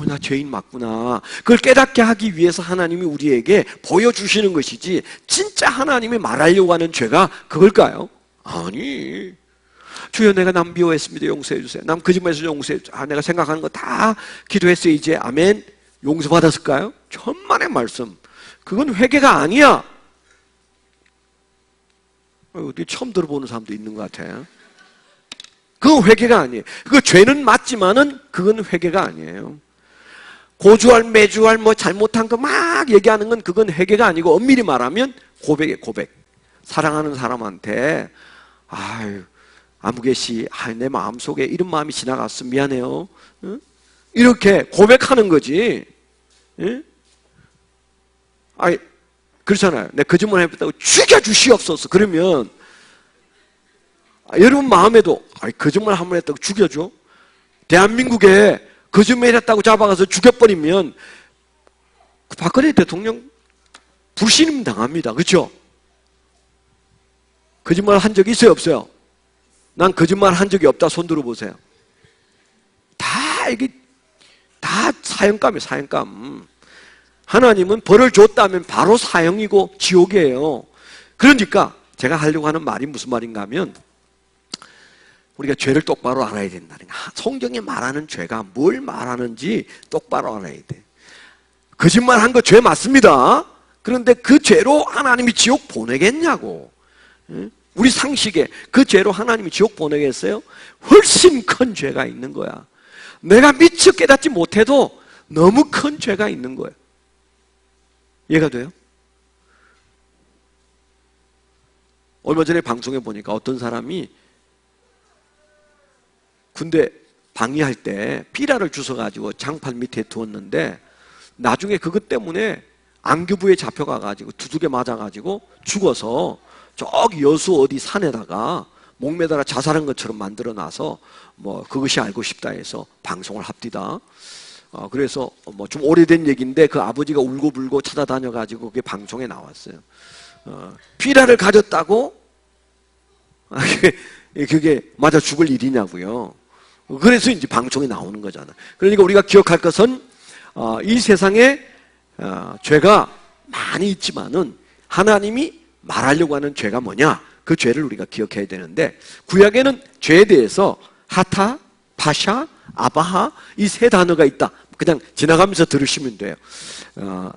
나 죄인 맞구나. 그걸 깨닫게 하기 위해서 하나님이 우리에게 보여주시는 것이지, 진짜 하나님이 말하려고 하는 죄가 그걸까요? 아니. 주여, 내가 남 미워했습니다. 용서해 주세요. 남 거짓말해서 용서해 주세요. 내가 생각하는 거 다 기도했어요. 이제 아멘. 용서받았을까요? 천만의 말씀. 그건 회개가 아니야. 어디 처음 들어보는 사람도 있는 것 같아요. 그건 회개가 아니에요. 그 죄는 맞지만은 그건 회개가 아니에요. 고주할 매주할 잘못한 거 막 얘기하는 건 그건 회개가 아니고, 엄밀히 말하면 고백이에요. 고백. 사랑하는 사람한테 아무개 씨, 내 마음속에 이런 마음이 지나갔어. 미안해요. 응? 이렇게 고백하는 거지. 응? 그렇잖아요. 내가 거짓말 했다고 죽여주시옵소서. 그러면 여러분 마음에도 거짓말 한 번 했다고 죽여줘? 대한민국에 거짓말 했다고 잡아가서 죽여버리면 박근혜 대통령 불신임 당합니다. 그렇죠? 거짓말 한 적이 있어요, 없어요? 난 거짓말 한 적이 없다. 손 들어보세요. 이게 다 사형감이에요, 사형감. 하나님은 벌을 줬다면 바로 사형이고 지옥이에요. 그러니까 제가 하려고 하는 말이 무슨 말인가 하면, 우리가 죄를 똑바로 알아야 된다는 거야. 성경에 말하는 죄가 뭘 말하는지 똑바로 알아야 돼. 거짓말 한 거 죄 맞습니다. 그런데 그 죄로 하나님이 지옥 보내겠냐고. 우리 상식에 그 죄로 하나님이 지옥 보내겠어요? 훨씬 큰 죄가 있는 거야. 내가 미처 깨닫지 못해도 너무 큰 죄가 있는 거예요. 이해가 돼요? 얼마 전에 방송에 보니까 어떤 사람이 군대 방위할 때 삐라를 주워가지고 장판 밑에 두었는데, 나중에 그것 때문에 안교부에 잡혀가가지고 두들겨 맞아가지고 죽어서 저기 여수 어디 산에다가 목매달아 자살한 것처럼 만들어놔서 뭐 그것이 알고 싶다 해서 방송을 합디다. 그래서 뭐 좀 오래된 얘기인데 그 아버지가 울고불고 찾아다녀가지고 그게 방송에 나왔어요. 피라를 가졌다고? 그게 맞아 죽을 일이냐고요. 그래서 이제 방송에 나오는 거잖아. 그러니까 우리가 기억할 것은 이 세상에 죄가 많이 있지만은 하나님이 말하려고 하는 죄가 뭐냐? 그 죄를 우리가 기억해야 되는데, 구약에는 죄에 대해서 하타, 파샤, 아바하 이 세 단어가 있다. 그냥 지나가면서 들으시면 돼요.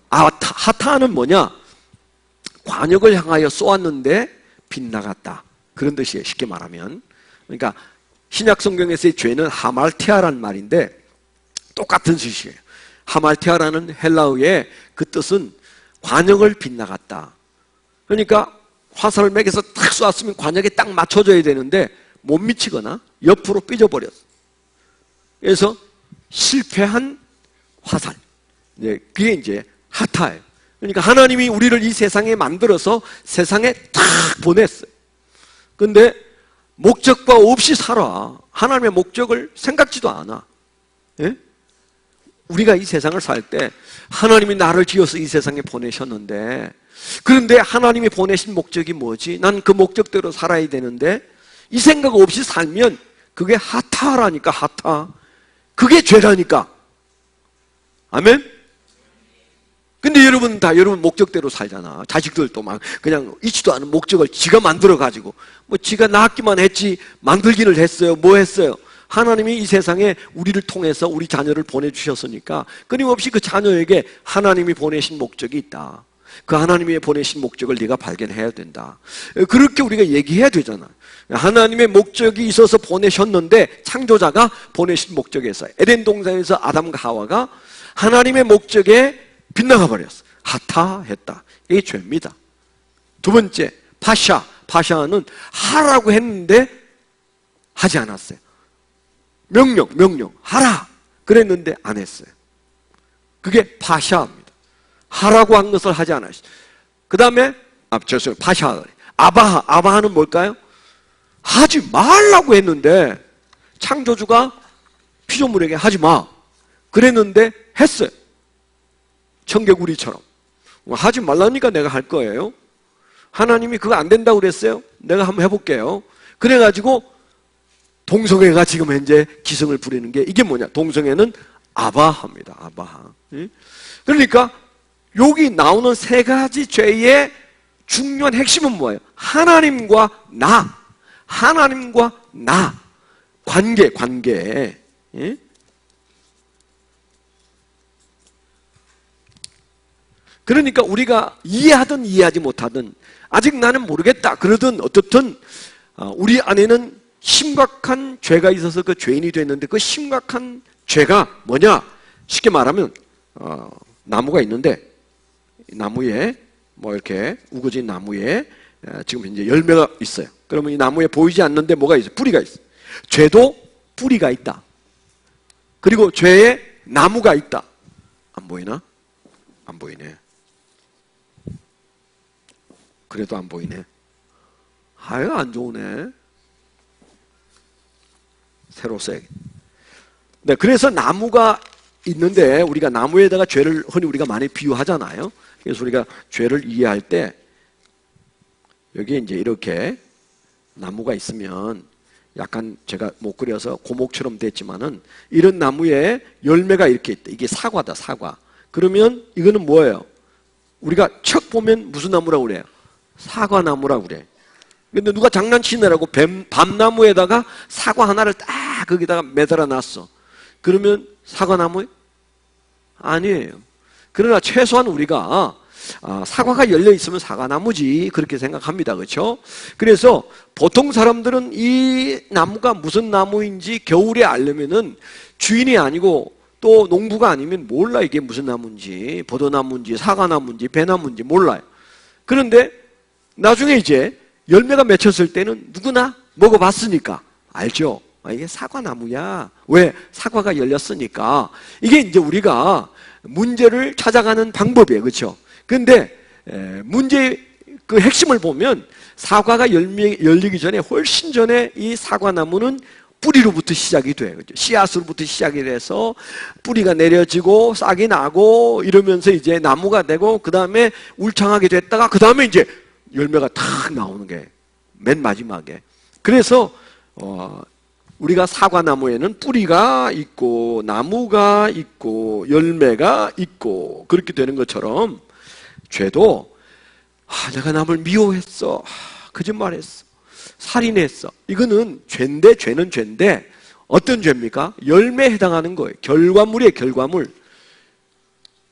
하타는 뭐냐? 관역을 향하여 쏘았는데 빗나갔다. 그런 뜻이에요. 쉽게 말하면. 그러니까 신약 성경에서의 죄는 하말티아라는 말인데 똑같은 뜻이에요. 하말티아라는 헬라어의 그 뜻은 관역을 빗나갔다. 그러니까 화살을 맥에서 딱 쏘았으면 관역에 딱 맞춰줘야 되는데 못 미치거나 옆으로 삐져버렸어. 그래서 실패한 화살. 그게 이제 하타예요. 그러니까 하나님이 우리를 이 세상에 만들어서 세상에 딱 보냈어요. 근데 목적과 없이 살아. 하나님의 목적을 생각지도 않아. 예? 우리가 이 세상을 살 때 하나님이 나를 지어서 이 세상에 보내셨는데, 그런데 하나님이 보내신 목적이 뭐지? 난 그 목적대로 살아야 되는데 이 생각 없이 살면 그게 하타라니까. 하타. 그게 죄라니까. 아멘? 근데 여러분 여러분 목적대로 살잖아. 자식들도 막 그냥 있지도 않은 목적을 지가 만들어가지고 뭐 지가 낳기만 했지 만들기를 했어요. 뭐 했어요? 하나님이 이 세상에 우리를 통해서 우리 자녀를 보내주셨으니까 끊임없이 그 자녀에게 하나님이 보내신 목적이 있다. 그 하나님이 보내신 목적을 네가 발견해야 된다. 그렇게 우리가 얘기해야 되잖아. 하나님의 목적이 있어서 보내셨는데, 창조자가 보내신 목적에서 에덴 동산에서 아담과 하와가 하나님의 목적에 빗나가 버렸어. 하타했다. 이게 죄입니다. 두 번째, 파샤. 파샤는 하라고 했는데 하지 않았어요. 명령 하라 그랬는데 안 했어요. 그게 파샤입니다. 하라고 한 것을 하지 않았어요. 그 다음에 파샤. 아바하는 뭘까요? 하지 말라고 했는데 창조주가 피조물에게 하지 마 그랬는데 했어요. 청개구리처럼. 하지 말라니까 내가 할 거예요. 하나님이 그거 안 된다고 그랬어요. 내가 한번 해볼게요. 그래가지고 동성애가 지금 현재 기승을 부리는 게 이게 뭐냐? 동성애는 아바하입니다. 아바하. 그러니까 여기 나오는 세 가지 죄의 중요한 핵심은 뭐예요? 하나님과 나. 하나님과 나. 관계. 예? 그러니까 우리가 이해하든 이해하지 못하든 아직 나는 모르겠다 그러든 어떻든 우리 안에는 심각한 죄가 있어서 그 죄인이 됐는데, 그 심각한 죄가 뭐냐? 쉽게 말하면 나무가 있는데 나무에 뭐 이렇게 우거진 나무에 지금 이제 열매가 있어요. 그러면 이 나무에 보이지 않는데 뭐가 있어요? 뿌리가 있어요. 죄도 뿌리가 있다. 그리고 죄에 나무가 있다. 안 보이나? 안 보이네. 그래도 안 보이네. 아유, 안 좋으네. 새로 써야겠네. 네, 그래서 나무가 있는데 우리가 나무에다가 죄를 흔히 우리가 많이 비유하잖아요. 그래서 우리가 죄를 이해할 때 여기에 이제 이렇게 나무가 있으면 약간 제가 못 그려서 고목처럼 됐지만은 이런 나무에 열매가 이렇게 있다. 이게 사과다, 사과. 그러면 이거는 뭐예요? 우리가 척 보면 무슨 나무라고 그래요? 사과나무라고 그래. 근데 누가 장난치느라고 밤나무에다가 사과 하나를 딱 거기다가 매달아 놨어. 그러면 사과나무? 아니에요. 그러나 최소한 우리가 사과가 열려 있으면 사과나무지 그렇게 생각합니다. 그렇죠? 그래서 보통 사람들은 이 나무가 무슨 나무인지 겨울에 알려면은 주인이 아니고 또 농부가 아니면 몰라. 이게 무슨 나무인지, 포도나무인지 사과나무인지 배나무인지 몰라요. 그런데 나중에 이제 열매가 맺혔을 때는 누구나 먹어봤으니까 알죠. 이게 사과나무야. 왜? 사과가 열렸으니까. 이게 이제 우리가 문제를 찾아가는 방법이에요. 그렇죠? 근데 문제 그 핵심을 보면 사과가 열리기 전에 훨씬 전에 이 사과나무는 뿌리로부터 시작이 돼요. 그죠? 씨앗으로부터 시작이 돼서 뿌리가 내려지고 싹이 나고 이러면서 이제 나무가 되고 그 다음에 울창하게 됐다가 그 다음에 이제 열매가 탁 나오는 게 맨 마지막에. 그래서 우리가 사과나무에는 뿌리가 있고 나무가 있고 열매가 있고 그렇게 되는 것처럼 죄도 내가 남을 미워했어, 거짓말했어, 살인했어, 이거는 죄인데, 죄는 죄인데 어떤 죄입니까? 열매에 해당하는 거예요. 결과물이에요. 결과물.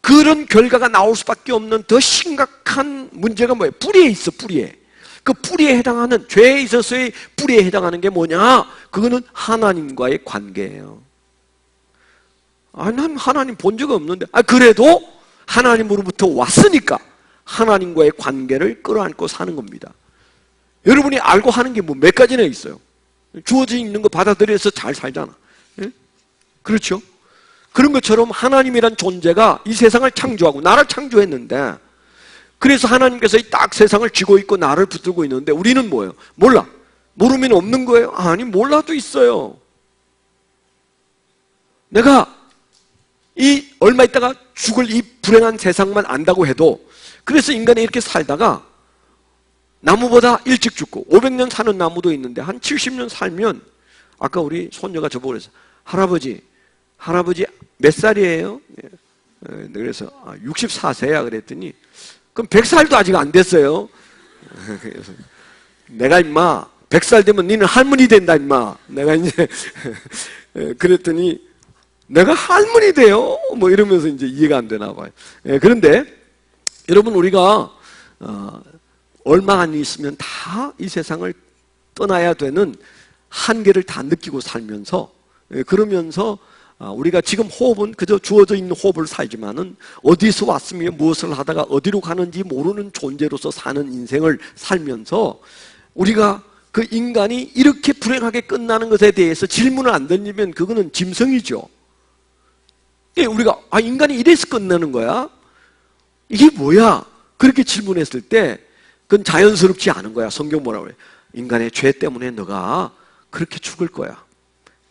그런 결과가 나올 수밖에 없는 더 심각한 문제가 뭐예요? 뿌리에 있어. 뿌리에. 그 뿌리에 해당하는, 죄에 있어서의 뿌리에 해당하는 게 뭐냐? 그거는 하나님과의 관계예요. 난 하나님 본 적 없는데. 그래도 하나님으로부터 왔으니까 하나님과의 관계를 끌어안고 사는 겁니다. 여러분이 알고 하는 게 뭐 몇 가지나 있어요. 주어져 있는 거 받아들여서 잘 살잖아. 예? 그렇죠? 그런 것처럼 하나님이란 존재가 이 세상을 창조하고 나를 창조했는데, 그래서 하나님께서 딱 세상을 쥐고 있고 나를 붙들고 있는데 우리는 뭐예요? 몰라. 모르면 없는 거예요? 아니, 몰라도 있어요. 내가 얼마 있다가 죽을 이 불행한 세상만 안다고 해도, 그래서 인간이 이렇게 살다가 나무보다 일찍 죽고 500년 사는 나무도 있는데 한 70년 살면, 아까 우리 손녀가 저보고 그래서 할아버지 몇 살이에요? 그래서 64세야 그랬더니 그럼 100살도 아직 안 됐어요. 그래서 내가 임마 100살 되면 니는 할머니 된다 임마. 내가 이제 그랬더니 내가 할머니 돼요? 뭐 이러면서 이제 이해가 안 되나 봐요. 그런데 여러분, 우리가 얼마 안 있으면 다 이 세상을 떠나야 되는 한계를 다 느끼고 살면서, 그러면서 우리가 지금 호흡은 그저 주어져 있는 호흡을 살지만은 어디서 왔으며 무엇을 하다가 어디로 가는지 모르는 존재로서 사는 인생을 살면서 우리가 그 인간이 이렇게 불행하게 끝나는 것에 대해서 질문을 안 던지면 그거는 짐승이죠. 우리가 인간이 이래서 끝나는 거야? 이게 뭐야? 그렇게 질문했을 때 그건 자연스럽지 않은 거야. 성경 뭐라고 그래? 인간의 죄 때문에 너가 그렇게 죽을 거야.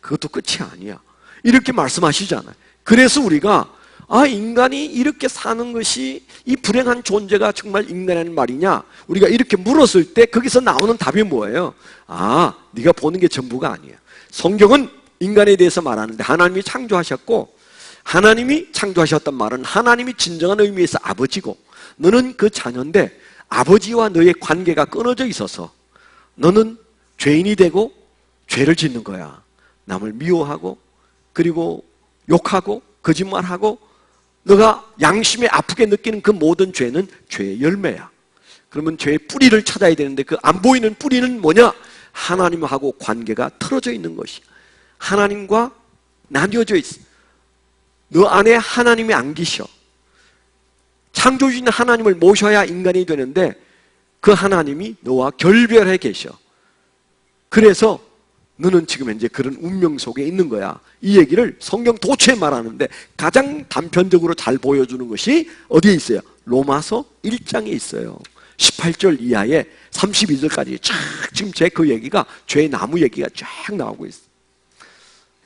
그것도 끝이 아니야. 이렇게 말씀하시잖아요. 그래서 우리가 인간이 이렇게 사는 것이, 이 불행한 존재가 정말 인간이라는 말이냐? 우리가 이렇게 물었을 때 거기서 나오는 답이 뭐예요? 네가 보는 게 전부가 아니야. 성경은 인간에 대해서 말하는데 하나님이 창조하셨고, 하나님이 창조하셨단 말은 하나님이 진정한 의미에서 아버지고 너는 그 자녀인데 아버지와 너의 관계가 끊어져 있어서 너는 죄인이 되고 죄를 짓는 거야. 남을 미워하고 그리고 욕하고 거짓말하고 너가 양심에 아프게 느끼는 그 모든 죄는 죄의 열매야. 그러면 죄의 뿌리를 찾아야 되는데 그 안 보이는 뿌리는 뭐냐? 하나님하고 관계가 틀어져 있는 것이야. 하나님과 나뉘어져 있어. 너 안에 하나님이 안 계셔. 창조주인 하나님을 모셔야 인간이 되는데 그 하나님이 너와 결별해 계셔. 그래서 너는 지금 현재 그런 운명 속에 있는 거야. 이 얘기를 성경 도처에 말하는데 가장 단편적으로 잘 보여주는 것이 어디에 있어요? 로마서 1장에 있어요. 18절 이하에 32절까지 쫙 지금 제 그 얘기가 죄의 나무 얘기가 쫙 나오고 있어요.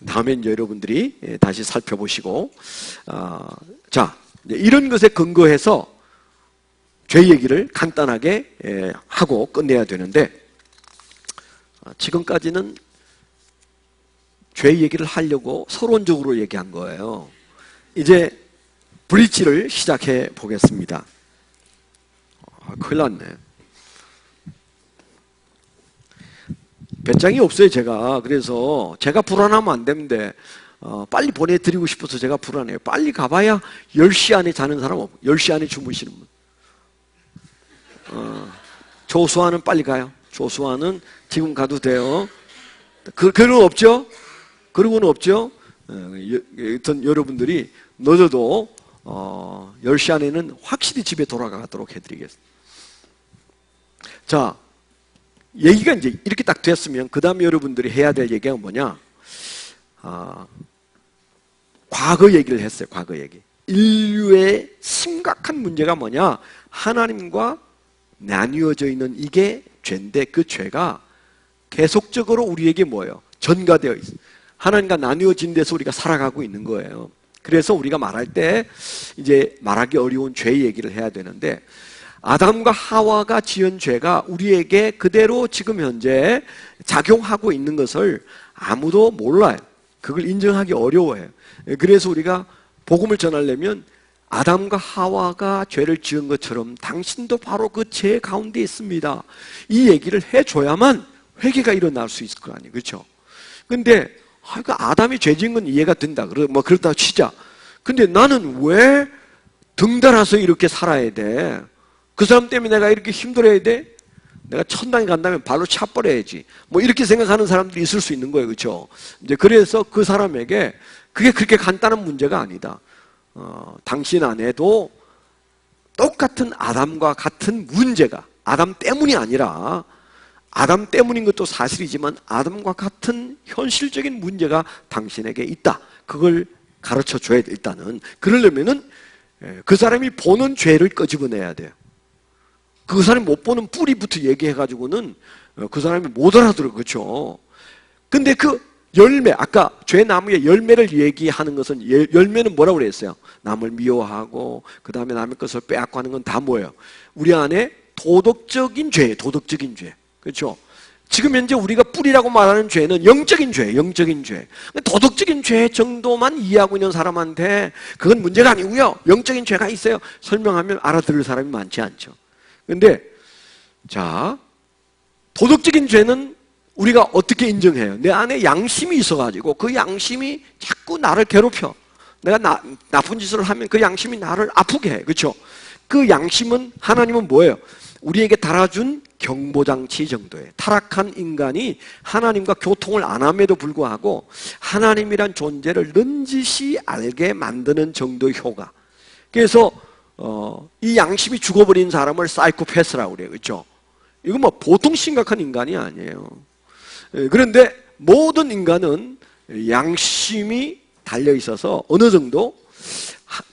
다음에 이제 여러분들이 다시 살펴보시고, 자, 이런 것에 근거해서 죄 얘기를 간단하게 하고 끝내야 되는데, 지금까지는 죄 얘기를 하려고 서론적으로 얘기한 거예요. 이제 브릿지를 시작해 보겠습니다. 큰일 났네. 배짱이 없어요, 제가. 그래서 제가 불안하면 안 되는데 빨리 보내드리고 싶어서 제가 불안해요. 빨리 가봐야 10시 안에 자는 사람 없고 10시 안에 주무시는 분. 조수아는 빨리 가요. 조수아는 지금 가도 돼요. 그런 거 없죠? 그런 건 없죠? 여튼 여러분들이 늦어도 10시 안에는 확실히 집에 돌아가도록 해드리겠습니다. 자, 얘기가 이제 이렇게 딱 됐으면 그 다음에 여러분들이 해야 될 얘기가 뭐냐? 과거 얘기를 했어요. 과거 얘기. 인류의 심각한 문제가 뭐냐? 하나님과 나뉘어져 있는 이게 죄인데 그 죄가 계속적으로 우리에게 뭐예요? 전가되어 있어요. 하나님과 나뉘어진 데서 우리가 살아가고 있는 거예요. 그래서 우리가 말할 때 이제 말하기 어려운 죄 얘기를 해야 되는데 아담과 하와가 지은 죄가 우리에게 그대로 지금 현재 작용하고 있는 것을 아무도 몰라요. 그걸 인정하기 어려워요. 그래서 우리가 복음을 전하려면 아담과 하와가 죄를 지은 것처럼 당신도 바로 그 죄 가운데 있습니다. 이 얘기를 해줘야만 회개가 일어날 수 있을 거 아니에요. 그렇죠? 근데 아담이 죄 지은 건 이해가 된다. 뭐 그렇다고 치자. 근데 나는 왜 등달아서 이렇게 살아야 돼? 그 사람 때문에 내가 이렇게 힘들어야 돼? 내가 천당에 간다면 발로 차버려야지. 뭐 이렇게 생각하는 사람들이 있을 수 있는 거예요. 그렇죠? 이제 그래서 그 사람에게 그게 그렇게 간단한 문제가 아니다. 당신 안에도 똑같은 아담과 같은 문제가 아담 때문이 아니라 아담 때문인 것도 사실이지만 아담과 같은 현실적인 문제가 당신에게 있다. 그걸 가르쳐 줘야 돼. 일단은 그러려면은 그 사람이 보는 죄를 끄집어내야 돼요. 그 사람이 못 보는 뿌리부터 얘기해가지고는 그 사람이 못 알아들어. 그렇죠? 근데 그 열매, 아까 죄 나무의 열매를 얘기하는 것은 열매는 뭐라고 그랬어요? 남을 미워하고 그 다음에 남의 것을 빼앗고 하는 건 다 뭐예요? 우리 안에 도덕적인 죄예요. 도덕적인 죄. 그렇죠? 지금 현재 우리가 뿌리라고 말하는 죄는 영적인 죄, 영적인 죄. 도덕적인 죄 정도만 이해하고 있는 사람한테 그건 문제가 아니고요. 영적인 죄가 있어요. 설명하면 알아들을 사람이 많지 않죠. 근데 자, 도덕적인 죄는 우리가 어떻게 인정해요? 내 안에 양심이 있어가지고 그 양심이 자꾸 나를 괴롭혀. 내가 나쁜 짓을 하면 그 양심이 나를 아프게 해. 그렇죠? 그 양심은 하나님은 뭐예요? 우리에게 달아준 경보장치 정도예요. 타락한 인간이 하나님과 교통을 안 함에도 불구하고 하나님이란 존재를 넌지시 알게 만드는 정도의 효과. 그래서 이 양심이 죽어버린 사람을 사이코패스라고 그래요. 그렇죠? 이거 뭐 보통 심각한 인간이 아니에요. 그런데 모든 인간은 양심이 달려 있어서 어느 정도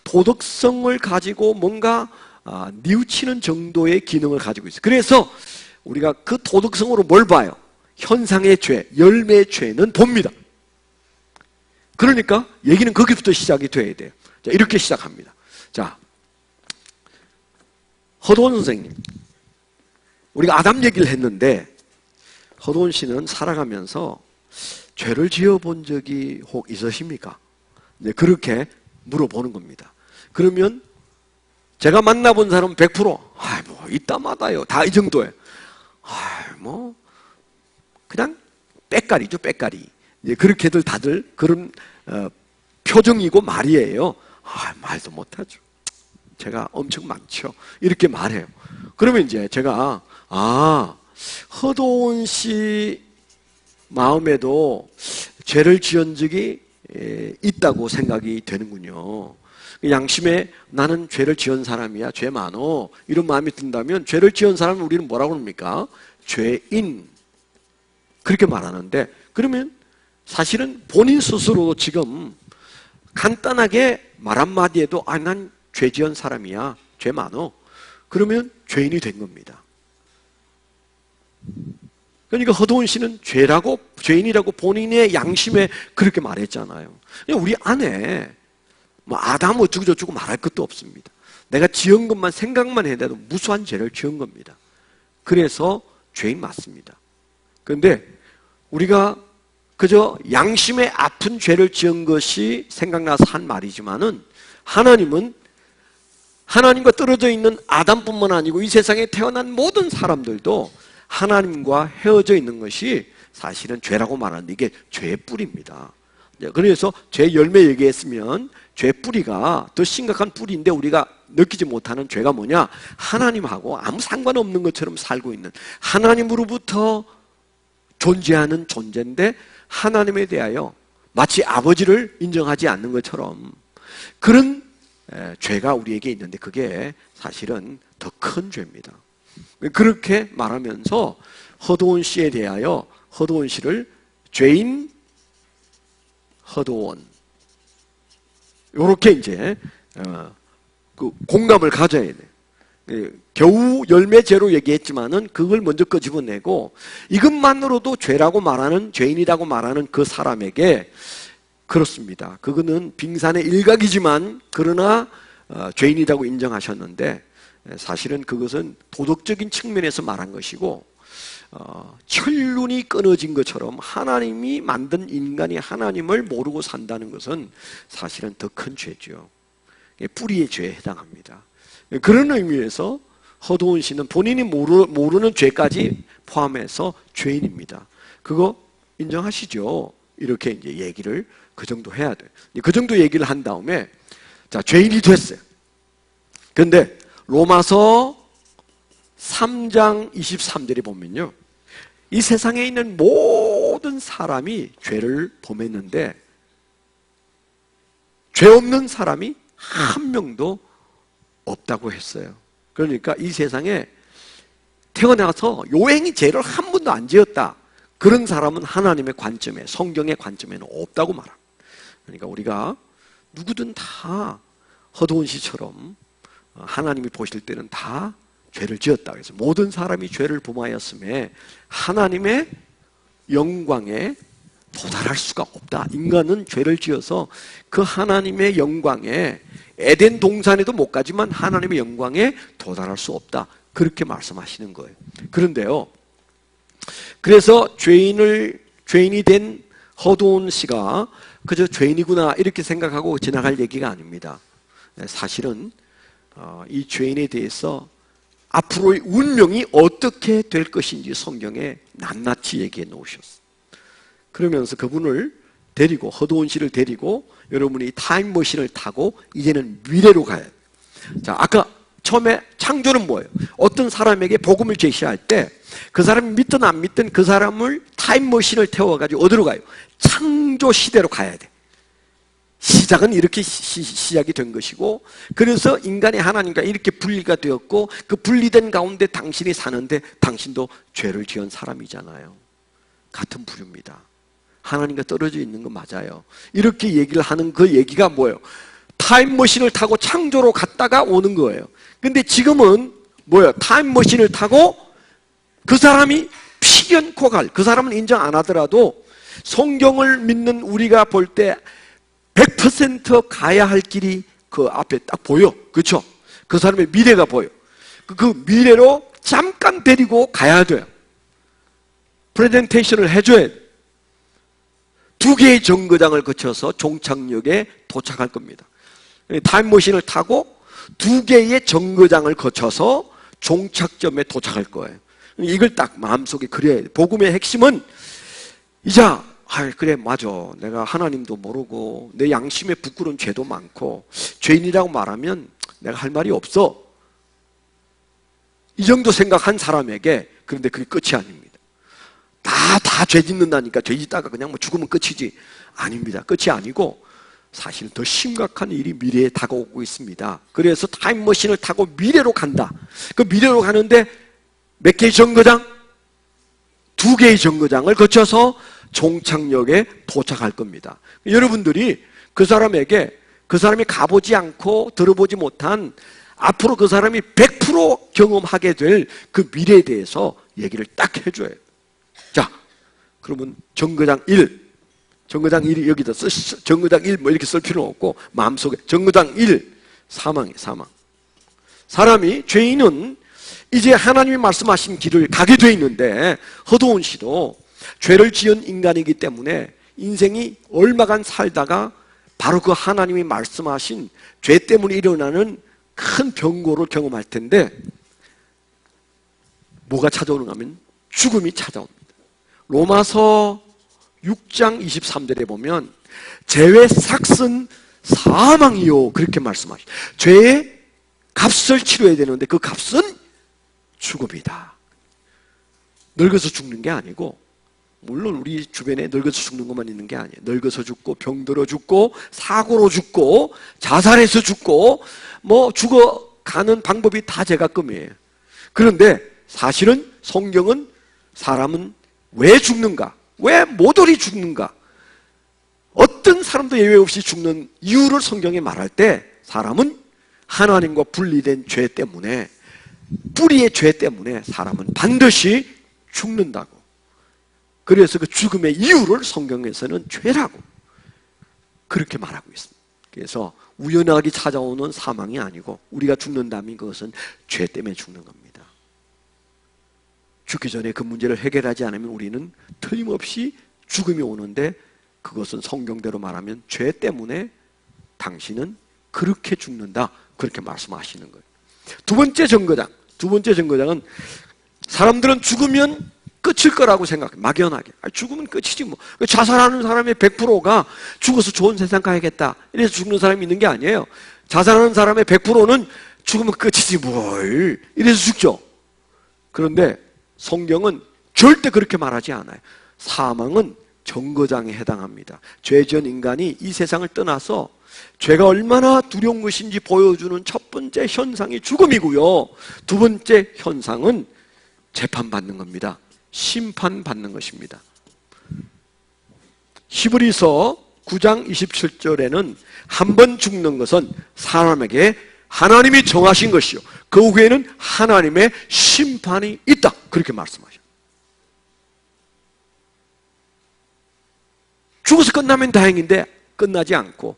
도덕성을 가지고 뭔가 뉘우치는 정도의 기능을 가지고 있어요. 그래서 우리가 그 도덕성으로 뭘 봐요? 현상의 죄, 열매의 죄는 봅니다. 그러니까 얘기는 거기부터 시작이 돼야 돼요. 자, 이렇게 시작합니다. 자, 허도원 선생님, 우리가 아담 얘기를 했는데 허도원 씨는 살아가면서 죄를 지어본 적이 혹 있으십니까? 네, 그렇게 물어보는 겁니다. 그러면 제가 만나본 사람은 100% 뭐 이따마다요. 다 이 정도예요. 뭐 그냥 빼까리죠, 빼까리. 그렇게들 다들 그런 표정이고 말이에요. 말도 못하죠. 제가 엄청 많죠. 이렇게 말해요. 그러면 이제 제가 허도원 씨 마음에도 죄를 지은 적이 있다고 생각이 되는군요. 양심에 나는 죄를 지은 사람이야, 죄 많어, 이런 마음이 든다면 죄를 지은 사람은 우리는 뭐라고 합니까? 죄인. 그렇게 말하는데 그러면 사실은 본인 스스로 지금 간단하게 말 한마디에도 난 죄 지은 사람이야, 죄 많어, 그러면 죄인이 된 겁니다. 그러니까 허도원 씨는 죄인이라고 본인의 양심에 그렇게 말했잖아요. 우리 안에 뭐 아담 어쩌고저쩌고 말할 것도 없습니다. 내가 지은 것만 생각만 해도 무수한 죄를 지은 겁니다. 그래서 죄인 맞습니다. 그런데 우리가 그저 양심에 아픈 죄를 지은 것이 생각나서 한 말이지만은 하나님은 하나님과 떨어져 있는 아담뿐만 아니고 이 세상에 태어난 모든 사람들도 하나님과 헤어져 있는 것이 사실은 죄라고 말하는데 이게 죄의 뿌리입니다. 그래서 죄 열매 얘기했으면 죄 뿌리가 더 심각한 뿌리인데 우리가 느끼지 못하는 죄가 뭐냐? 하나님하고 아무 상관없는 것처럼 살고 있는 하나님으로부터 존재하는 존재인데 하나님에 대하여 마치 아버지를 인정하지 않는 것처럼 그런 죄가 우리에게 있는데 그게 사실은 더 큰 죄입니다. 그렇게 말하면서 허도원 씨에 대하여 허도원 씨를 죄인 허도원 이렇게 이제 그 공감을 가져야 돼요. 겨우 열매죄로 얘기했지만은 그걸 먼저 끄집어내고 이것만으로도 죄라고 말하는, 죄인이라고 말하는 그 사람에게 그렇습니다. 그거는 빙산의 일각이지만 그러나 죄인이라고 인정하셨는데 사실은 그것은 도덕적인 측면에서 말한 것이고 철륜이 끊어진 것처럼 하나님이 만든 인간이 하나님을 모르고 산다는 것은 사실은 더 큰 죄죠. 뿌리의 죄에 해당합니다. 그런 의미에서 허도원 씨는 본인이 모르는 죄까지 포함해서 죄인입니다. 그거 인정하시죠? 이렇게 이제 얘기를 그 정도 해야 돼요. 그 정도 얘기를 한 다음에 자, 죄인이 됐어요. 그런데 로마서 3장 23절에 보면요, 이 세상에 있는 모든 사람이 죄를 범했는데 죄 없는 사람이 한 명도 없다고 했어요. 그러니까 이 세상에 태어나서 요행이 죄를 한 번도 안 지었다, 그런 사람은 하나님의 관점에, 성경의 관점에는 없다고 말합니다. 그러니까 우리가 누구든 다 허도원 씨처럼 하나님이 보실 때는 다 죄를 지었다. 그래서 모든 사람이 죄를 범하였음에 하나님의 영광에 도달할 수가 없다. 인간은 죄를 지어서 그 하나님의 영광에, 에덴 동산에도 못 가지만 하나님의 영광에 도달할 수 없다. 그렇게 말씀하시는 거예요. 그런데요, 그래서 죄인이 된 허도원 씨가 그저 죄인이구나 이렇게 생각하고 지나갈 얘기가 아닙니다. 사실은 이 죄인에 대해서 앞으로의 운명이 어떻게 될 것인지 성경에 낱낱이 얘기해 놓으셨어요. 그러면서 그분을 데리고, 허도원 씨를 데리고 여러분이 타임머신을 타고 이제는 미래로 가야 돼요. 자, 아까 처음에 창조는 뭐예요? 어떤 사람에게 복음을 제시할 때 그 사람이 믿든 안 믿든 그 사람을 타임머신을 태워가지고 어디로 가요? 창조 시대로 가야 돼. 시작은 이렇게 시작이 된 것이고, 그래서 인간이 하나님과 이렇게 분리가 되었고, 그 분리된 가운데 당신이 사는데 당신도 죄를 지은 사람이잖아요. 같은 부류입니다. 하나님과 떨어져 있는 거 맞아요. 이렇게 얘기를 하는 그 얘기가 뭐예요? 타임머신을 타고 창조로 갔다가 오는 거예요. 근데 지금은 뭐예요? 타임머신을 타고 그 사람이 피견코 갈, 그 사람은 인정 안 하더라도 성경을 믿는 우리가 볼 때 100% 가야 할 길이 그 앞에 딱 보여. 그렇죠? 그 사람의 미래가 보여. 그 미래로 잠깐 데리고 가야 돼요. 프레젠테이션을 해줘야 돼. 2개의 정거장을 거쳐서 종착역에 도착할 겁니다. 타임머신을 타고 2개의 정거장을 거쳐서 종착점에 도착할 거예요. 이걸 딱 마음속에 그려야 돼. 복음의 핵심은 이제 그래 맞아, 내가 하나님도 모르고 내 양심에 부끄러운 죄도 많고 죄인이라고 말하면 내가 할 말이 없어, 이 정도 생각한 사람에게, 그런데 그게 끝이 아닙니다. 다 죄 짓는다니까 죄 짓다가 그냥 뭐 죽으면 끝이지, 아닙니다. 끝이 아니고 사실 더 심각한 일이 미래에 다가오고 있습니다. 그래서 타임머신을 타고 미래로 간다. 그 미래로 가는데 몇 개의 정거장? 2개의 정거장을 거쳐서 종착역에 도착할 겁니다. 여러분들이 그 사람에게, 그 사람이 가보지 않고 들어보지 못한 앞으로 그 사람이 100% 경험하게 될 그 미래에 대해서 얘기를 딱 해줘요. 자, 그러면 정거장 1, 정거장 1이 여기다 정거장 1 뭐 이렇게 쓸 필요는 없고 마음속에 정거장 1, 사망이에요. 사망. 사람이, 죄인은 이제 하나님이 말씀하신 길을 가게 돼 있는데 허도원 씨도 죄를 지은 인간이기 때문에 인생이 얼마간 살다가 바로 그 하나님이 말씀하신 죄 때문에 일어나는 큰 병고를 경험할 텐데 뭐가 찾아오는가 하면 죽음이 찾아옵니다. 로마서 6장 23절에 보면 죄의 삭은 사망이요, 그렇게 말씀하시죠. 죄의 값을 치러야 되는데 그 값은 죽음이다. 늙어서 죽는 게 아니고, 물론 우리 주변에 늙어서 죽는 것만 있는 게 아니에요. 늙어서 죽고 병들어 죽고 사고로 죽고 자살해서 죽고 뭐 죽어가는 방법이 다 제각금이에요. 그런데 사실은 성경은 사람은 왜 죽는가, 왜 모조리 죽는가, 어떤 사람도 예외 없이 죽는 이유를 성경에 말할 때 사람은 하나님과 분리된 죄 때문에 뿌리의 죄 때문에 사람은 반드시 죽는다고. 그래서 그 죽음의 이유를 성경에서는 죄라고 그렇게 말하고 있습니다. 그래서 우연하게 찾아오는 사망이 아니고 우리가 죽는다면 그것은 죄 때문에 죽는 겁니다. 죽기 전에 그 문제를 해결하지 않으면 우리는 틀림없이 죽음이 오는데, 그것은 성경대로 말하면 죄 때문에 당신은 그렇게 죽는다, 그렇게 말씀하시는 거예요. 두 번째 정거장은 사람들은 죽으면 끝일 거라고 생각해. 막연하게. 죽으면 끝이지 뭐. 자살하는 사람의 100%가 죽어서 좋은 세상 가야겠다, 이래서 죽는 사람이 있는 게 아니에요. 자살하는 사람의 100%는 죽으면 끝이지 뭘, 이래서 죽죠. 그런데 성경은 절대 그렇게 말하지 않아요. 사망은 정거장에 해당합니다. 죄 지은 인간이 이 세상을 떠나서 죄가 얼마나 두려운 것인지 보여주는 첫 번째 현상이 죽음이고요. 두 번째 현상은 재판받는 겁니다. 심판받는 것입니다. 히브리서 9장 27절에는 한 번 죽는 것은 사람에게 하나님이 정하신 것이요, 그 후에는 하나님의 심판이 있다, 그렇게 말씀하셔요. 죽어서 끝나면 다행인데 끝나지 않고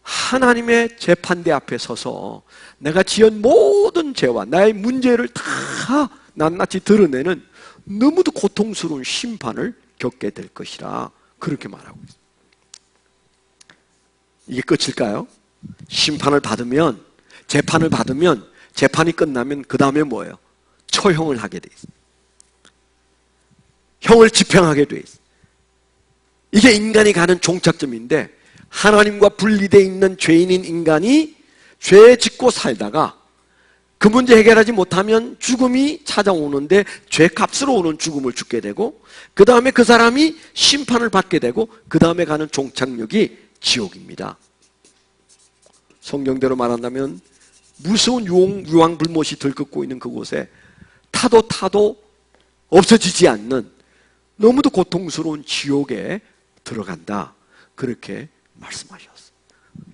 하나님의 재판대 앞에 서서 내가 지은 모든 죄와 나의 문제를 다 낱낱이 드러내는 너무도 고통스러운 심판을 겪게 될 것이라 그렇게 말하고 있습니다. 이게 끝일까요? 심판을 받으면, 재판을 받으면, 재판이 끝나면 그 다음에 뭐예요? 처형을 하게 돼 있습니다. 형을 집행하게 돼 있습니다. 이게 인간이 가는 종착점인데, 하나님과 분리되어 있는 죄인인 인간이 죄 짓고 살다가 그 문제 해결하지 못하면 죽음이 찾아오는데 죄값으로 오는 죽음을 죽게 되고, 그 다음에 그 사람이 심판을 받게 되고, 그 다음에 가는 종착역이 지옥입니다. 성경대로 말한다면 무서운 유황불못이 들끓고 있는 그곳에 타도 없어지지 않는 너무도 고통스러운 지옥에 들어간다, 그렇게 말씀하셨어요.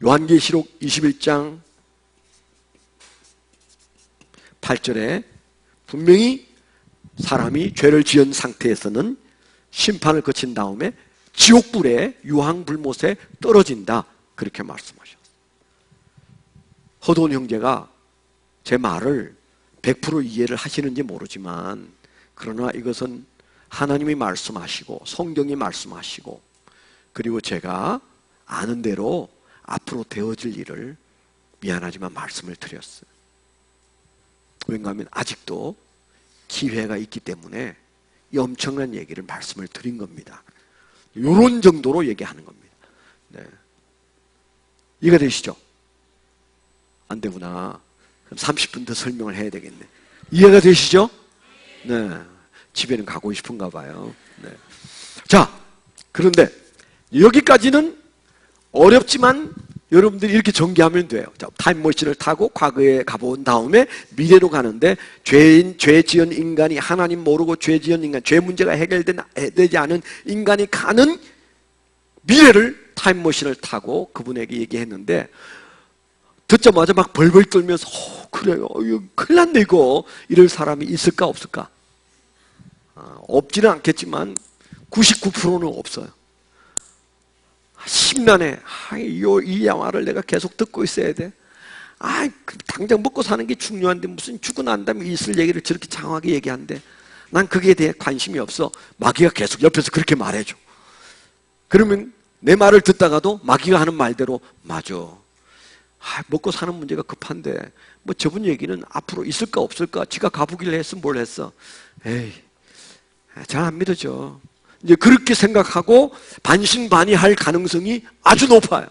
요한계시록 21장 8절에 분명히 사람이 죄를 지은 상태에서는 심판을 거친 다음에 지옥불에, 유황불못에 떨어진다, 그렇게 말씀하셨어요. 허도원 형제가 제 말을 100% 이해를 하시는지 모르지만, 그러나 이것은 하나님이 말씀하시고 성경이 말씀하시고 그리고 제가 아는 대로 앞으로 되어질 일을 미안하지만 말씀을 드렸어요. 왜냐하면 아직도 기회가 있기 때문에 이 엄청난 얘기를 말씀을 드린 겁니다. 이런 정도로 얘기하는 겁니다. 네. 이해가 되시죠? 안 되구나. 그럼 30분 더 설명을 해야 되겠네. 이해가 되시죠? 네. 집에는 가고 싶은가 봐요. 네. 자, 그런데 여기까지는 어렵지만 여러분들이 이렇게 전개하면 돼요. 자, 타임머신을 타고 과거에 가본 다음에 미래로 가는데, 죄 지은 인간이, 하나님 모르고 죄 지은 인간, 죄 문제가 해결되지 않은 인간이 가는 미래를 타임머신을 타고 그분에게 얘기했는데, 듣자마자 막 벌벌 떨면서 그래요, 이거 큰일 났네 이거, 이럴 사람이 있을까 없을까? 없지는 않겠지만 99%는 없어요. 심란해. 이 영화를 내가 계속 듣고 있어야 돼. 당장 먹고 사는 게 중요한데 무슨 죽고 난 다음에 있을 얘기를 저렇게 장황하게 얘기한대. 난 거기에 대해 관심이 없어. 마귀가 계속 옆에서 그렇게 말해줘. 그러면 내 말을 듣다가도 마귀가 하는 말대로 맞아. 먹고 사는 문제가 급한데 뭐 저분 얘기는 앞으로 있을까 없을까? 지가 가보길래 했어 뭘 했어? 에이, 잘 안 믿어져. 이제 그렇게 생각하고 반신반의할 가능성이 아주 높아요.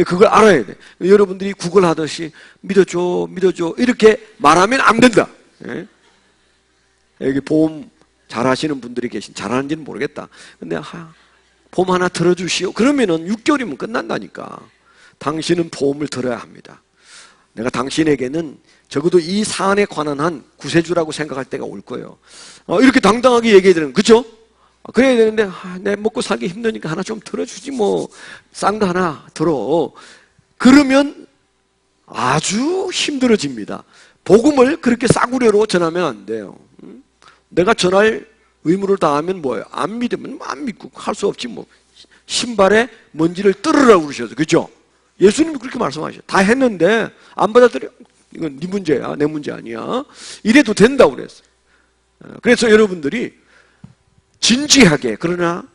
그걸 알아야 돼. 여러분들이 구글 하듯이 믿어줘 이렇게 말하면 안 된다. 여기 보험 잘하시는 분들이 잘하는지는 모르겠다. 근데 보험 하나 들어주시오. 그러면은 6개월이면 끝난다니까. 당신은 보험을 들어야 합니다. 내가 당신에게는 적어도 이 사안에 관한 한 구세주라고 생각할 때가 올 거예요. 이렇게 당당하게 얘기해야 되는, 그렇죠? 그래야 되는데 내 먹고 살기 힘드니까 하나 좀 들어주지 뭐, 싼 거 하나 들어. 그러면 아주 힘들어집니다. 복음을 그렇게 싸구려로 전하면 안 돼요. 내가 전할 의무를 다하면 뭐예요? 안 믿으면 안 믿고 할 수 없지 뭐. 신발에 먼지를 떨으라고 그러셔서, 그죠? 예수님이 그렇게 말씀하셔. 다 했는데 안 받아들여. 이건 네 문제야, 내 문제 아니야. 이래도 된다고 그랬어요. 그래서 여러분들이 진지하게, 그러나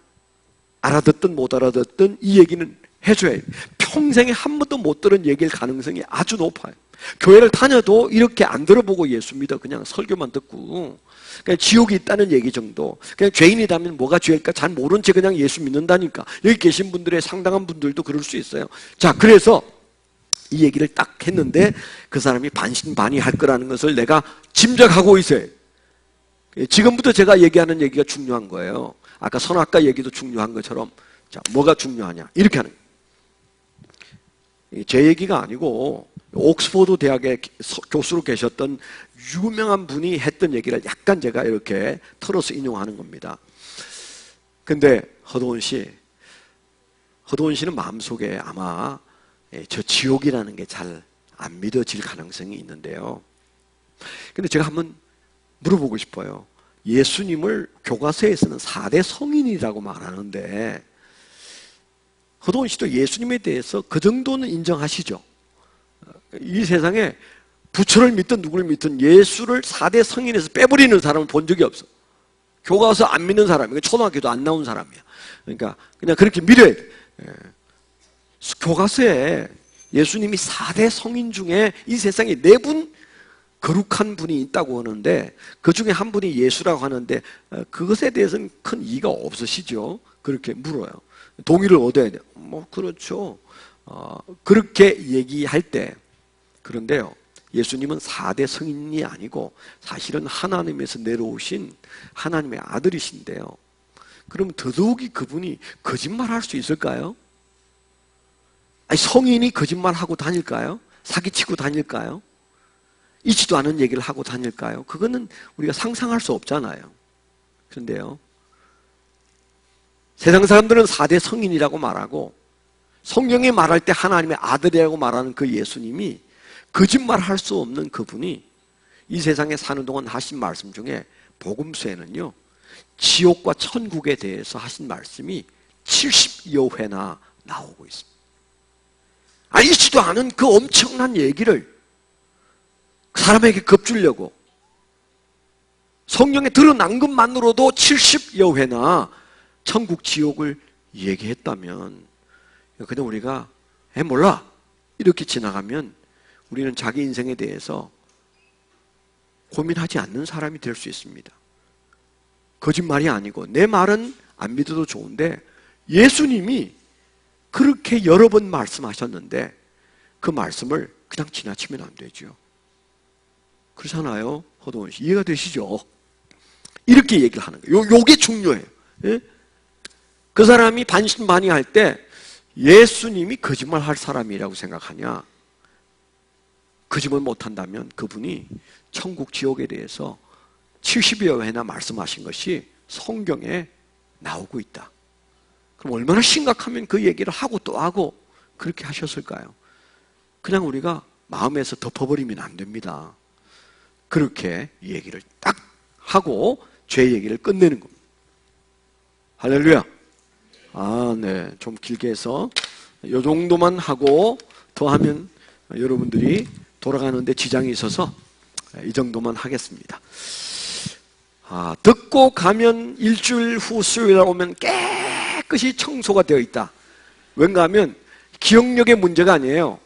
알아듣든 못 알아듣든 이 얘기는 해줘야 해요. 평생에 한 번도 못 들은 얘기일 가능성이 아주 높아요. 교회를 다녀도 이렇게 안 들어보고 예수 믿어. 그냥 설교만 듣고. 그냥 지옥이 있다는 얘기 정도. 그냥 죄인이라면 뭐가 죄일까 잘 모른 채 그냥 예수 믿는다니까. 여기 계신 분들의 상당한 분들도 그럴 수 있어요. 자, 그래서 이 얘기를 딱 했는데 그 사람이 반신반의할 거라는 것을 내가 짐작하고 있어요. 지금부터 제가 얘기하는 얘기가 중요한 거예요. 아까 선악과 얘기도 중요한 것처럼. 자, 뭐가 중요하냐? 이렇게 하는 거예요. 제 얘기가 아니고 옥스퍼드 대학에 교수로 계셨던 유명한 분이 했던 얘기를 약간 제가 이렇게 털어서 인용하는 겁니다. 근데 허도원 씨는 마음속에 아마 저 지옥이라는 게 잘 안 믿어질 가능성이 있는데요. 근데 제가 한번 물어보고 싶어요. 예수님을 교과서에서는 4대 성인이라고 말하는데 허도원 씨도 예수님에 대해서 그 정도는 인정하시죠? 이 세상에 부처를 믿든 누구를 믿든 예수를 4대 성인에서 빼버리는 사람을 본 적이 없어. 교과서 안 믿는 사람이야. 초등학교도 안 나온 사람이야. 그러니까 그냥 그렇게 믿어야 돼. 교과서에 예수님이 4대 성인 중에 이 세상에 4분 거룩한 분이 있다고 하는데 그 중에 한 분이 예수라고 하는데 그것에 대해서는 큰 이의가 없으시죠. 그렇게 물어요. 동의를 얻어야 돼요. 뭐 그렇죠. 그렇게 얘기할 때 그런데요. 예수님은 4대 성인이 아니고 사실은 하나님에서 내려오신 하나님의 아들이신데요. 그럼 더더욱이 그분이 거짓말할 수 있을까요? 아니, 성인이 거짓말하고 다닐까요? 사기치고 다닐까요? 있지도 않은 얘기를 하고 다닐까요? 그거는 우리가 상상할 수 없잖아요. 그런데요. 세상 사람들은 4대 성인이라고 말하고 성경이 말할 때 하나님의 아들이라고 말하는 그 예수님이 거짓말할 수 없는 그분이 이 세상에 사는 동안 하신 말씀 중에 복음서에는요. 지옥과 천국에 대해서 하신 말씀이 70여 회나 나오고 있습니다. 있지도 않은 그 엄청난 얘기를 사람에게 겁주려고 성경에 드러난 것만으로도 70여 회나 천국 지옥을 얘기했다면 그냥 우리가 몰라 이렇게 지나가면 우리는 자기 인생에 대해서 고민하지 않는 사람이 될 수 있습니다. 거짓말이 아니고 내 말은 안 믿어도 좋은데 예수님이 그렇게 여러 번 말씀하셨는데 그 말씀을 그냥 지나치면 안 되죠. 그렇잖아요. 허도원 씨 이해가 되시죠? 이렇게 얘기를 하는 거예요. 요게 중요해요. 예? 그 사람이 반신반의할 때 예수님이 거짓말할 사람이라고 생각하냐? 거짓말 못한다면 그분이 천국 지옥에 대해서 70여 회나 말씀하신 것이 성경에 나오고 있다. 그럼 얼마나 심각하면 그 얘기를 하고 또 하고 그렇게 하셨을까요? 그냥 우리가 마음에서 덮어버리면 안 됩니다. 그렇게 얘기를 딱 하고 죄 얘기를 끝내는 겁니다. 할렐루야. 네. 좀 길게 해서 이 정도만 하고 더 하면 여러분들이 돌아가는데 지장이 있어서 이 정도만 하겠습니다. 듣고 가면 일주일 후 수요일에 오면 깨끗이 청소가 되어 있다. 왠가 하면 기억력의 문제가 아니에요.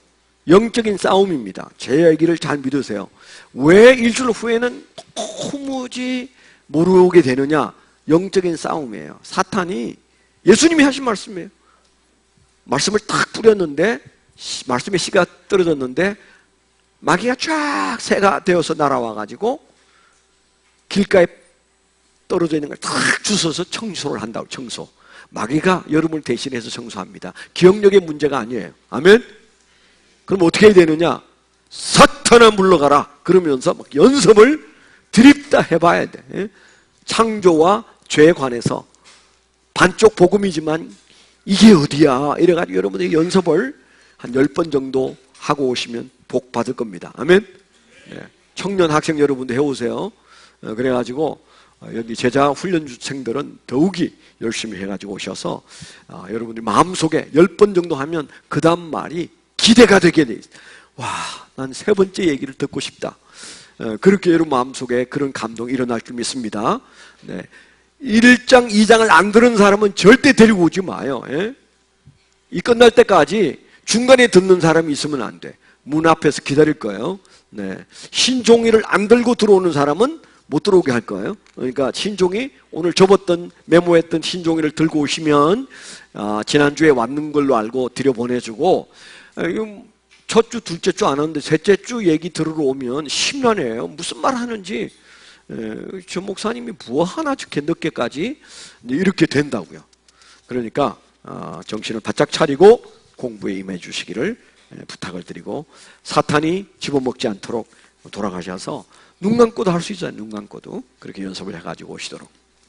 영적인 싸움입니다. 제 얘기를 잘 믿으세요. 왜 일주일 후에는 도무지 모르게 되느냐? 영적인 싸움이에요. 사탄이 예수님이 하신 말씀이에요. 말씀을 딱 뿌렸는데 말씀의 씨가 떨어졌는데 마귀가 쫙 새가 되어서 날아와가지고 길가에 떨어져 있는 걸 탁 주워서 청소를 한다고. 청소. 마귀가 여러분을 대신해서 청소합니다. 기억력의 문제가 아니에요. 아멘? 그럼 어떻게 해야 되느냐? 사탄아 물러가라. 그러면서 막 연습을 드립다 해봐야 돼. 창조와 죄에 관해서 반쪽 복음이지만 이게 어디야? 이래가지고 여러분들이 연습을 한 10번 정도 하고 오시면 복 받을 겁니다. 아멘? 네. 청년 학생 여러분도 해오세요. 그래가지고 여기 제자 훈련생들은 더욱이 열심히 해가지고 오셔서 여러분들이 마음속에 10번 정도 하면 그 다음 말이 기대가 되게 돼 있어요. 와, 난 세 번째 얘기를 듣고 싶다. 그렇게 여러분 마음속에 그런 감동이 일어날 줄 믿습니다. 네. 1장, 2장을 안 들은 사람은 절대 데리고 오지 마요. 예? 이 끝날 때까지 중간에 듣는 사람이 있으면 안 돼. 문 앞에서 기다릴 거예요. 네. 신종이를 안 들고 들어오는 사람은 못 들어오게 할 거예요. 그러니까 신종이 오늘 접었던 메모했던 신종이를 들고 오시면 지난주에 왔는 걸로 알고 들여보내주고 첫 주, 둘째 주 안 하는데 셋째 주 얘기 들으러 오면 심란해요. 무슨 말 하는지 저 목사님이 뭐 하나 저렇게 늦게까지 이렇게 된다고요. 그러니까 정신을 바짝 차리고 공부에 임해 주시기를 부탁을 드리고 사탄이 집어먹지 않도록 돌아가셔서 눈 감고도 할 수 있어요. 눈 감고도 그렇게 연습을 해가지고 오시도록.